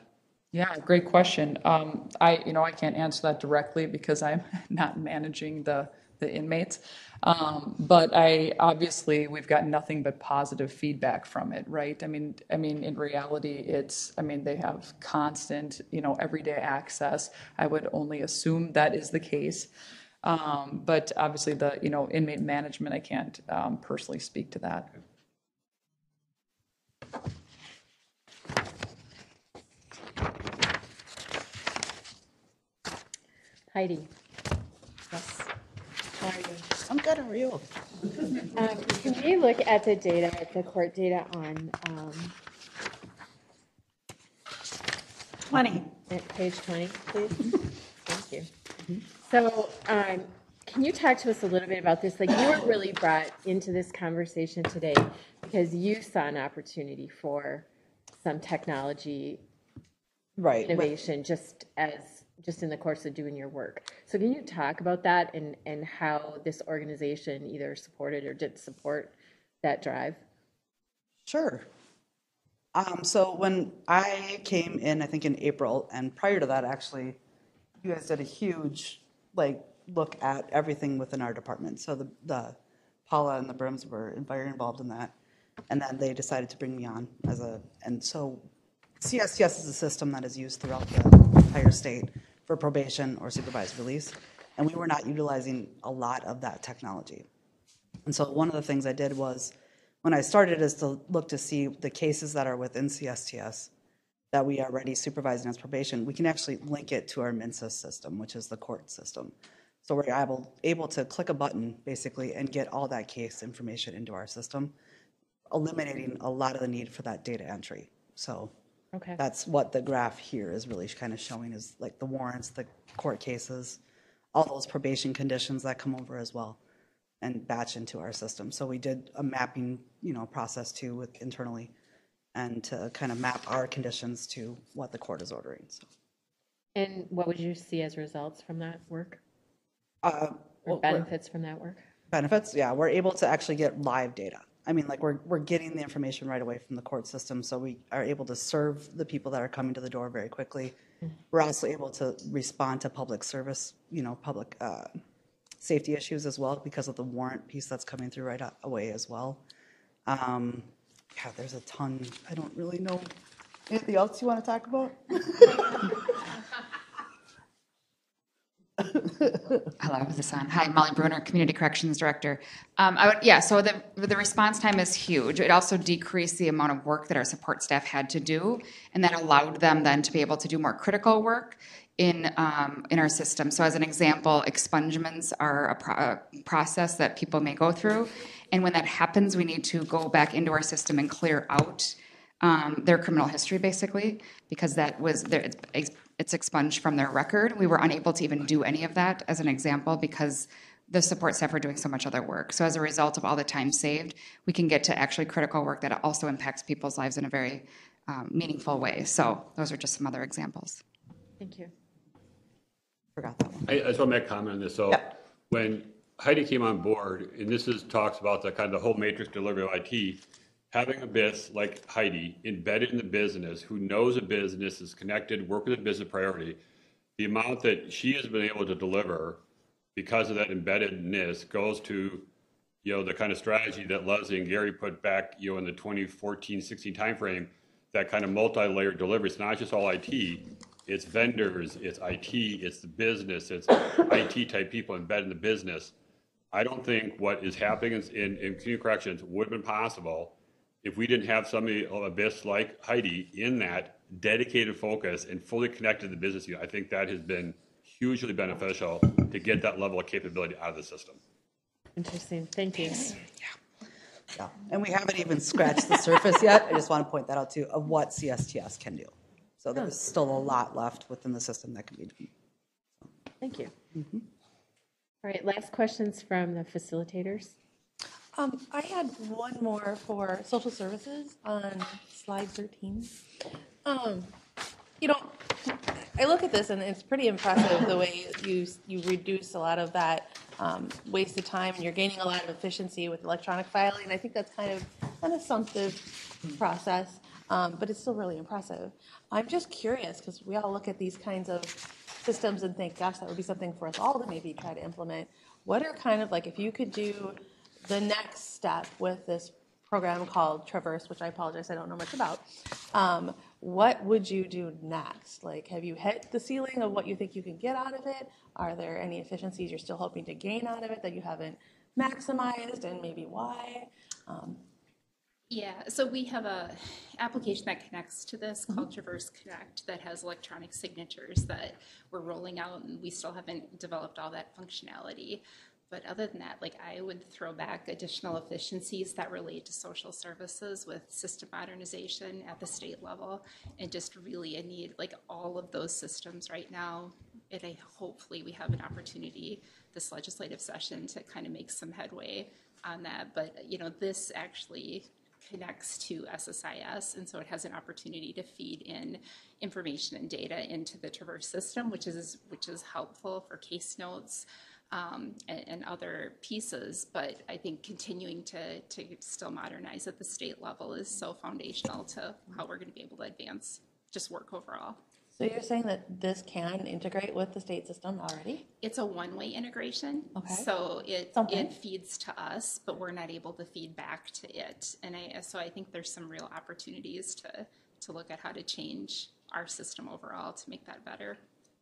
Yeah, great question. I can't answer that directly because I'm not managing the inmates. But we've got nothing but positive feedback from it, right? I mean, in reality, they have constant, everyday access. I would only assume that is the case. But obviously the, inmate management, I can't personally speak to that. Heidi. Yes. How are you? I'm good. How are you? Can we look at the data, the court data on 20. Page 20, please? Thank you. So can you talk to us a little bit about this? Like, you were really brought into this conversation today because you saw an opportunity for some technology Right. innovation just in the course of doing your work. So can you talk about that and how this organization either supported or didn't support that drive? Sure. So when I came in, I think in April, and prior to that, actually, you guys did a huge look at everything within our department. So the Paula and the Brims were very involved in that, and then they decided to bring me on and so CSTS is a system that is used throughout the entire state for probation or supervised release, and we were not utilizing a lot of that technology. And so one of the things I did was, when I started, is to look to see the cases that are within CSTS that we are already supervising as probation. We can actually link it to our MinSys system, which is the court system. So we're able to click a button, basically, and get all that case information into our system, eliminating a lot of the need for that data entry. So okay. That's what the graph here is really kind of showing, is like the warrants, the court cases, all those probation conditions that come over as well and batch into our system. So we did a mapping, process too internally, and to kind of map our conditions to what the court is ordering. So. And what would you see as results from that work? Or benefits from that work? Benefits, yeah. We're able to actually get live data. I mean, we're getting the information right away from the court system, so we are able to serve the people that are coming to the door very quickly. We're also able to respond to public service, public safety issues as well, because of the warrant piece that's coming through right away as well. There's a ton. I don't really know. Anything else you want to talk about? Hello, is this on? Hi, Molly Bruner, Community Corrections Director. So the response time is huge. It also decreased the amount of work that our support staff had to do, and that allowed them then to be able to do more critical work in our system. So as an example, expungements are a process that people may go through, and when that happens, we need to go back into our system and clear out their criminal history, basically, because that was it's expunged from their record. We were unable to even do any of that, as an example, because the support staff were doing so much other work. So as a result of all the time saved, we can get to actually critical work that also impacts people's lives in a very meaningful way. So those are just some other examples. Thank you. Forgot that one. I just want to make a comment on this. So when Heidi came on board, and talks about the kind of the whole matrix delivery of IT, having a BIS like Heidi embedded in the business, who knows a business, is connected, work with a business priority, the amount that she has been able to deliver because of that embeddedness goes to, the kind of strategy that Leslie and Gary put back, in the 2014-16 timeframe, that kind of multi-layered delivery. It's not just all IT, it's vendors, it's IT, it's the business, it's IT type people embedded in the business. I don't think what is happening in community corrections would have been possible if we didn't have somebody, a BIS like Heidi, in that dedicated focus and fully connected to the business unit. I think that has been hugely beneficial to get that level of capability out of the system. Interesting. Thank you. Yeah, and we haven't even scratched the surface yet. I just want to point that out too, of what CSTS can do. So there's still a lot left within the system that can be done. Thank you. Mm-hmm. All right, last questions from the facilitators. I had one more for social services on slide 13. I look at this and it's pretty impressive the way you reduce a lot of that wasted time, and you're gaining a lot of efficiency with electronic filing. I think that's kind of an assumptive process, but it's still really impressive. I'm just curious, because we all look at these kinds of systems and think, gosh, that would be something for us all to maybe try to implement. What are kind of like, if you could do the next step with this program called Traverse, which I apologize, I don't know much about, what would you do next? Like, have you hit the ceiling of what you think you can get out of it? Are there any efficiencies you're still hoping to gain out of it that you haven't maximized, and maybe why? Yeah, so we have a application that connects to this called Traverse Connect that has electronic signatures that we're rolling out, and we still haven't developed all that functionality. But other than that, I would throw back additional efficiencies that relate to social services with system modernization at the state level, and just really a need all of those systems right now. And hopefully we have an opportunity this legislative session to kind of make some headway on that. But this actually connects to SSIS, and so it has an opportunity to feed in information and data into the Traverse system, which is helpful for case notes and other pieces. But I think continuing to still modernize at the state level is so foundational to how we're going to be able to advance just work overall. So you're saying that this can integrate with the state system already? It's a one-way integration. Okay. So it feeds to us, but we're not able to feed back to it. And so I think there's some real opportunities to look at how to change our system overall to make that better.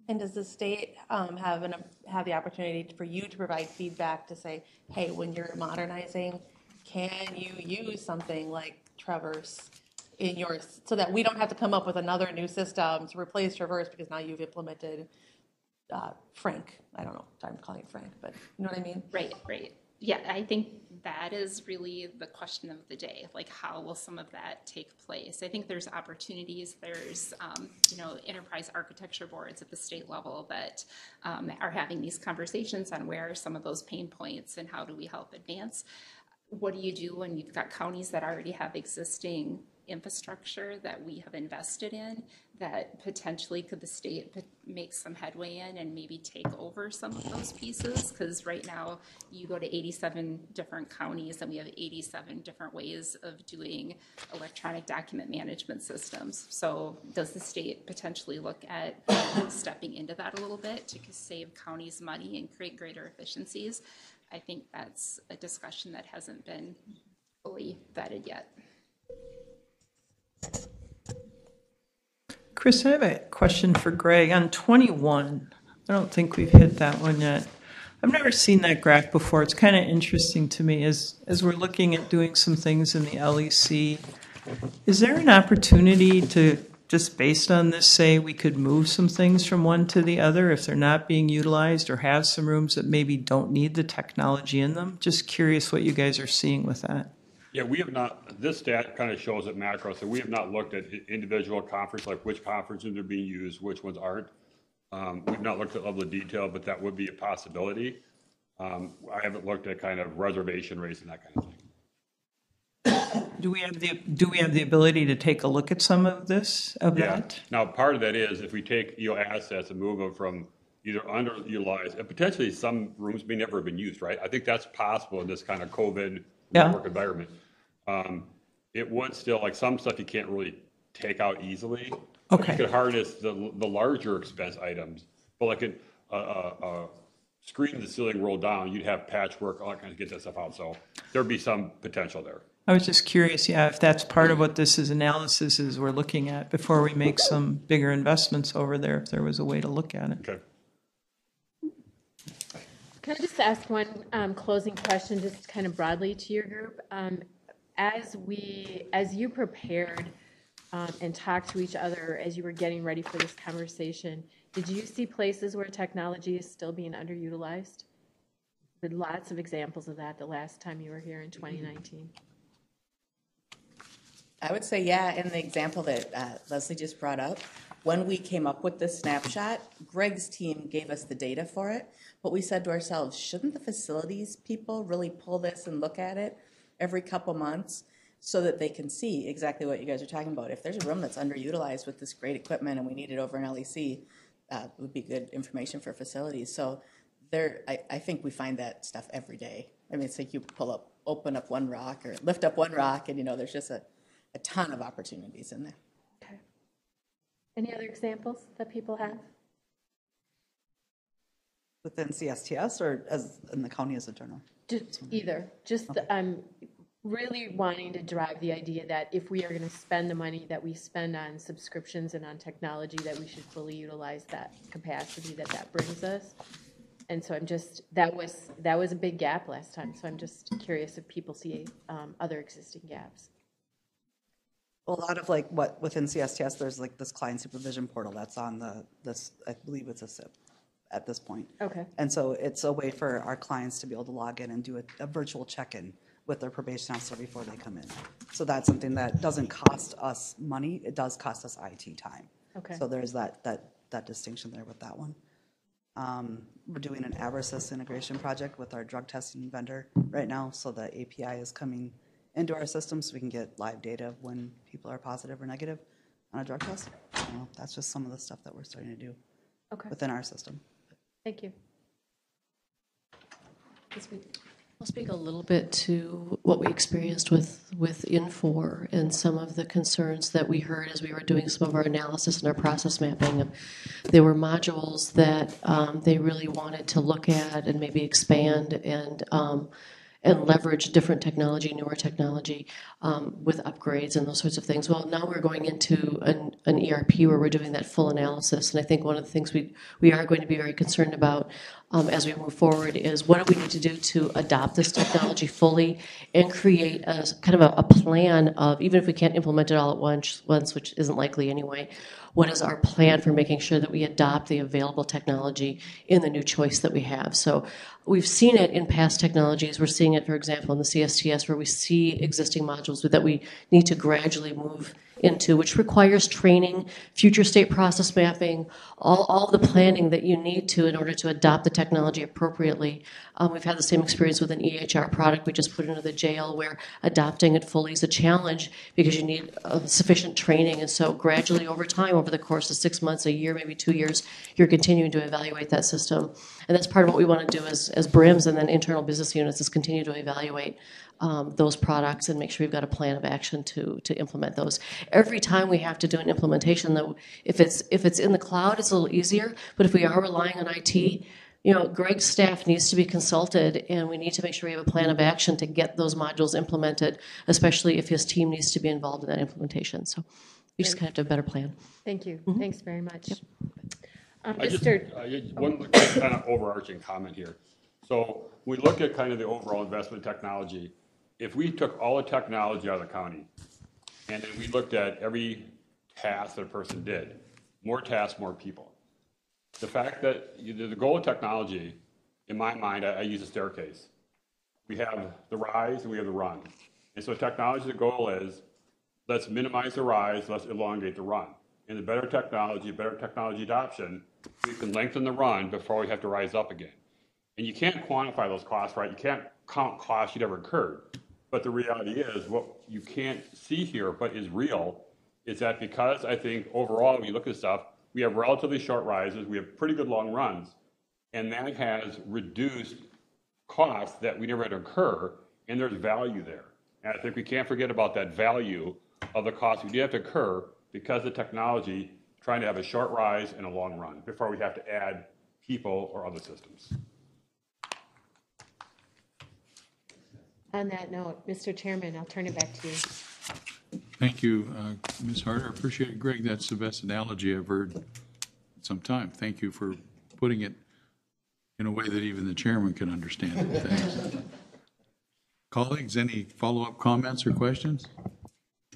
And does the state have the opportunity for you to provide feedback to say, hey, when you're modernizing, can you use something like Traverse in yours, so that we don't have to come up with another new system to replace Traverse because now you've implemented Frank? I don't know, I'm calling it Frank, but you know what I mean? Right. Yeah, I think that is really the question of the day. Like, how will some of that take place? I think there's opportunities. There's, enterprise architecture boards at the state level that are having these conversations on where are some of those pain points and how do we help advance. What do you do when you've got counties that already have existing infrastructure that we have invested in that potentially could the state make some headway in and maybe take over some of those pieces? Because right now you go to 87 different counties and we have 87 different ways of doing electronic document management systems. So does the state potentially look at stepping into that a little bit to save counties money and create greater efficiencies? I think that's a discussion that hasn't been fully vetted yet. Chris, I have a question for Greg. On 21, I don't think we've hit that one yet. I've never seen that graph before. It's kind of interesting to me as we're looking at doing some things in the LEC. Is there an opportunity to, just based on this, say we could move some things from one to the other if they're not being utilized, or have some rooms that maybe don't need the technology in them? Just curious what you guys are seeing with that. Yeah, we have not, this stat kind of shows it macro, so we have not looked at individual conference, like which conferences are being used, which ones aren't. We've not looked at level of detail, but that would be a possibility. I haven't looked at kind of reservation rates and that kind of thing. Do we have the ability to take a look at some of this, that? Now, part of that is if we take assets and move them from either underutilized, and potentially some rooms may never have been used, right? I think that's possible in this kind of COVID work environment. It would still, like some stuff you can't really take out easily. Okay. You could harness the larger expense items, but like a screen in the ceiling rolled down, you'd have patchwork, all that kind of get that stuff out. So there'd be some potential there. I was just curious, if that's part of what this analysis is we're looking at before we make some bigger investments over there, if there was a way to look at it. Okay. Can I just ask one closing question, just kind of broadly to your group? As you prepared and talked to each other as you were getting ready for this conversation, did you see places where technology is still being underutilized? With lots of examples of that the last time you were here in 2019. I would say, yeah, in the example that Leslie just brought up, when we came up with this snapshot, Greg's team gave us the data for it, but we said to ourselves, shouldn't the facilities people really pull this and look at it every couple months so that they can see exactly what you guys are talking about? If there's a room that's underutilized with this great equipment and we need it over in LEC, it would be good information for facilities. So I think we find that stuff every day. I mean, it's like you open up one rock or lift up one rock and, there's just a ton of opportunities in there. Okay. Any other examples that people have? Within CSTS or as in the county as a general? Just either. I'm really wanting to drive the idea that if we are going to spend the money that we spend on subscriptions and on technology, that we should fully utilize that capacity that brings us. And so that was a big gap last time. So I'm just curious if people see other existing gaps. A lot of what within CSTS, there's this client supervision portal that's on I believe it's a SIP at this point. Okay. And so it's a way for our clients to be able to log in and do a virtual check-in with their probation officer before they come in. So that's something that doesn't cost us money. It does cost us IT time. Okay. So there's that distinction there with that one. We're doing an ABRASYS integration project with our drug testing vendor right now. So the API is coming into our system so we can get live data when people are positive or negative on a drug test. That's just some of the stuff that we're starting to do within our system. Thank you. I'll speak a little bit to what we experienced with Infor and some of the concerns that we heard as we were doing some of our analysis and our process mapping. There were modules that they really wanted to look at and maybe expand and leverage different technology, newer technology, with upgrades and those sorts of things. Well, now we're going into an ERP where we're doing that full analysis, and I think one of the things we are going to be very concerned about as we move forward is what do we need to do to adopt this technology fully and create a kind of a plan of, even if we can't implement it all at once, which isn't likely anyway, what is our plan for making sure that we adopt the available technology in the new choice that we have? So we've seen it in past technologies. We're seeing it, for example, in the CSTS, where we see existing modules that we need to gradually move into, which requires training, future state process mapping, all the planning that you need to in order to adopt the technology appropriately. We've had the same experience with an EHR product we just put into the jail, where adopting it fully is a challenge because you need sufficient training. And so gradually over time, over the course of 6 months, a year, maybe 2 years, you're continuing to evaluate that system. And that's part of what we want to do as BRIMs and then internal business units, is continue to evaluate those products and make sure we've got a plan of action to implement those. Every time we have to do an implementation, though, if it's in the cloud, it's a little easier. But if we are relying on IT, Greg's staff needs to be consulted, and we need to make sure we have a plan of action to get those modules implemented, especially if his team needs to be involved in that implementation. So we just kind of have to have a better plan. Thank you. Thanks very much. Yep. Mr. One kind of overarching comment here. So we look at kind of the overall investment technology. If we took all the technology out of the county and then we looked at every task that a person did, more tasks, more people. The fact that the goal of technology, in my mind, I use a staircase. We have the rise and we have the run. And so technology, the goal is, let's minimize the rise, let's elongate the run. And the better technology adoption, we can lengthen the run before we have to rise up again. And you can't quantify those costs, right? You can't count costs you never incurred. But the reality is, what you can't see here but is real is that because I think overall, when you look at stuff, we have relatively short rises, we have pretty good long runs, and that has reduced costs that we never had to incur, and there's value there. And I think we can't forget about that value of the costs we do have to incur because of technology trying to have a short rise and a long run before we have to add people or other systems. On that note, Mr. Chairman, I'll turn it back to you. Thank you, Ms. Harder. I appreciate it. Greg, that's the best analogy I've heard in some time. Thank you for putting it in a way that even the chairman can understand it. Thanks. Colleagues, any follow-up comments or questions?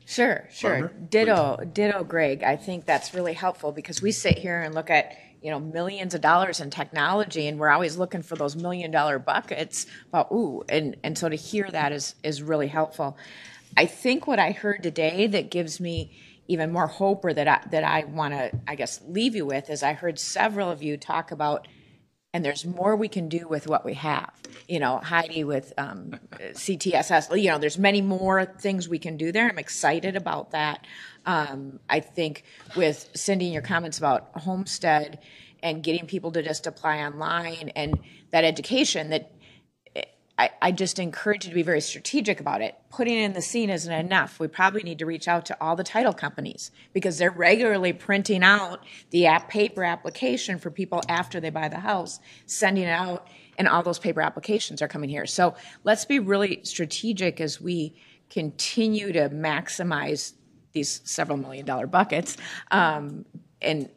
Sure. Barbara? Ditto, Greg. I think that's really helpful because we sit here and look at millions of dollars in technology, and we're always looking for those $1 million buckets. But and so to hear that is really helpful. I think what I heard today that gives me even more hope, or that I want to, I guess, leave you with, is I heard several of you talk about, and there's more we can do with what we have. Heidi with CTSS. There's many more things we can do there. I'm excited about that. I think with Cindy and your comments about Homestead and getting people to just apply online and that education, that I just encourage you to be very strategic about it. Putting it in the scene isn't enough. We probably need to reach out to all the title companies because they're regularly printing out the paper application for people after they buy the house, sending it out, and all those paper applications are coming here. So let's be really strategic as we continue to maximize these several $1 million buckets, and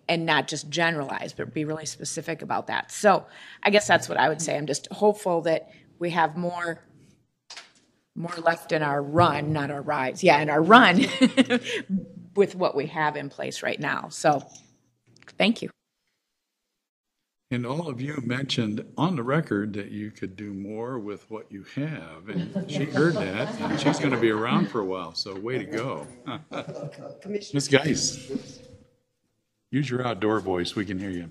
not just generalize, but be really specific about that. So I guess that's what I would say. I'm just hopeful that we have more left in our run, not our rise. Yeah, in our run with what we have in place right now. So thank you. And all of you mentioned on the record that you could do more with what you have. And she heard that, and she's going to be around for a while. So way to go. Ms. Geis, use your outdoor voice. We can hear you.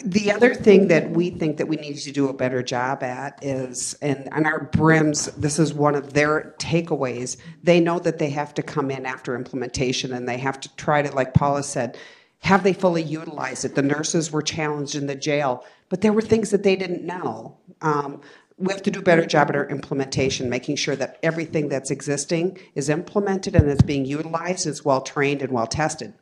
The other thing that we think that we need to do a better job at is, and our BRIMs, this is one of their takeaways. They know that they have to come in after implementation and they have to try to, like Paula said, have they fully utilized it? The nurses were challenged in the jail, but there were things that they didn't know. We have to do a better job at our implementation, making sure that everything that's existing is implemented and is being utilized, is well trained and well tested.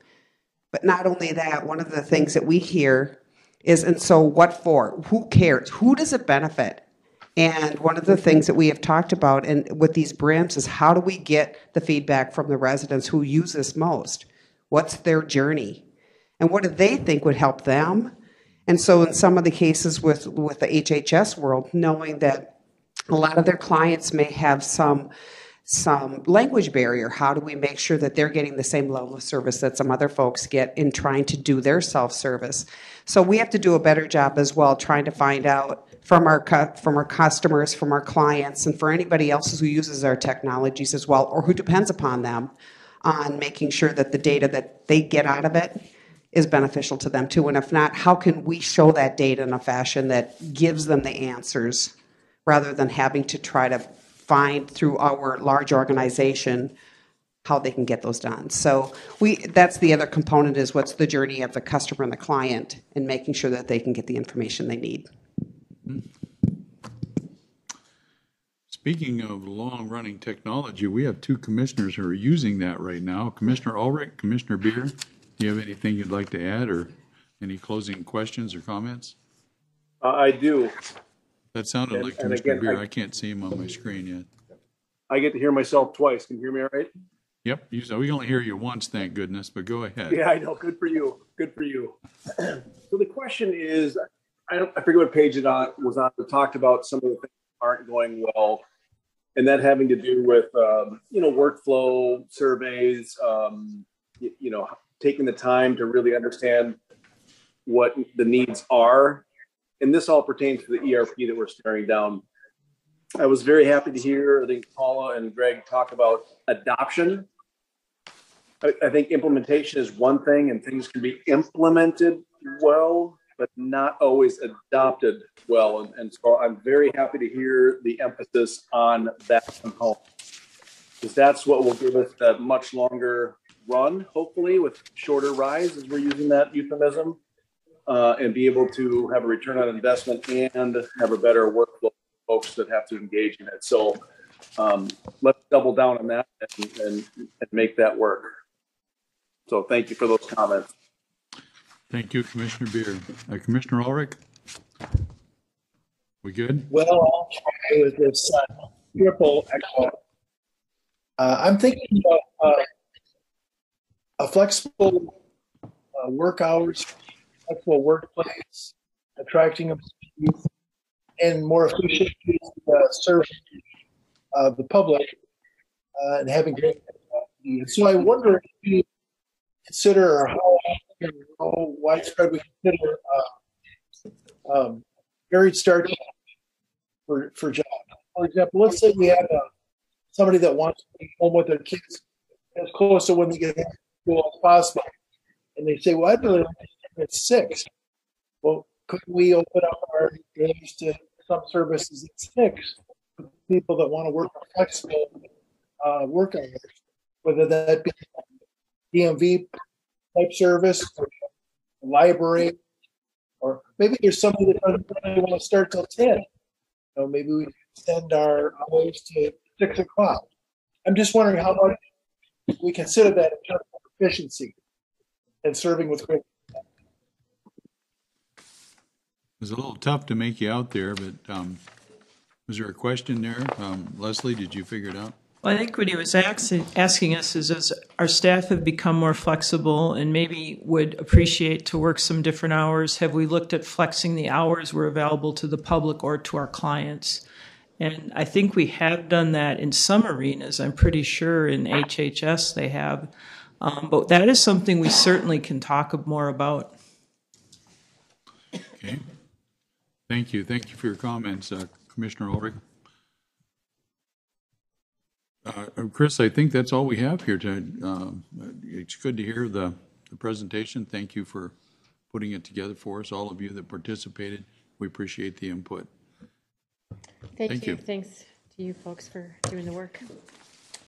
But not only that, one of the things that we hear is, and so what for? Who cares? Who does it benefit? And one of the things that we have talked about and with these BRIMs is how do we get the feedback from the residents who use this most? What's their journey? And what do they think would help them? And so in some of the cases with the HHS world, knowing that a lot of their clients may have some language barrier, how do we make sure that they're getting the same level of service that some other folks get in trying to do their self-service? So we have to do a better job as well, trying to find out from our customers, from our clients, and for anybody else who uses our technologies as well, or who depends upon them, on making sure that the data that they get out of it is beneficial to them too. And if not, how can we show that data in a fashion that gives them the answers rather than having to try to find through our large organization how they can get those done. So that's the other component, is what's the journey of the customer and the client and making sure that they can get the information they need. Speaking of long-running technology, we have two commissioners who are using that right now. Commissioner Ulrich, Commissioner Beer, do you have anything you'd like to add or any closing questions or comments? I do. That sounded like Commissioner Beer. I can't see him on my screen yet. I get to hear myself twice. Can you hear me all right? Yep, we can only hear you once, thank goodness, but go ahead. Yeah, I know. Good for you. Good for you. So the question is, I forget what page it was on. It talked about some of the things that aren't going well, and that having to do with workflow surveys, taking the time to really understand what the needs are. And this all pertains to the ERP that we're staring down. I was very happy to hear, I think, Paula and Greg talk about adoption. I think implementation is one thing, and things can be implemented well, but not always adopted well. And so I'm very happy to hear the emphasis on that component, because that's what will give us that much longer run, hopefully, with shorter rise, as we're using that euphemism, and be able to have a return on investment and have a better workflow for folks that have to engage in it. So let's double down on that and make that work. So thank you for those comments. Thank you, Commissioner Beer. Commissioner Ulrich? We good? Well, I'll try with this triple echo. I'm thinking about a flexible work hours, flexible workplace, attracting youth, and more efficiently serve the public and having great technology. And so I wonder if you consider how widespread we consider varied start for jobs. For example, let's say we have somebody that wants to be home with their kids as close to when they get to school as possible. And they say, well, I'd really like to start at 6. Well, could we open up our days to some services at 6 for people that want to work on flexible work hours, whether that be DMV type service, or library, or maybe there's somebody that doesn't really want to start till 10. So maybe we extend our hours to 6 o'clock. I'm just wondering how much we consider that in terms of efficiency and serving with great. It was a little tough to make you out there, but was there a question there? Leslie, did you figure it out? Well, I think what he was asking us is, as our staff have become more flexible and maybe would appreciate to work some different hours, have we looked at flexing the hours we're available to the public or to our clients? And I think we have done that in some arenas. I'm pretty sure in HHS they have. But that is something we certainly can talk more about. Okay. Thank you. Thank you for your comments, Commissioner Ulrich. Chris, I think that's all we have here today. It's good to hear the presentation. Thank you for putting it together for us, all of you that participated. We appreciate the input. Thank Thank you. you. Thanks to you folks for doing the work.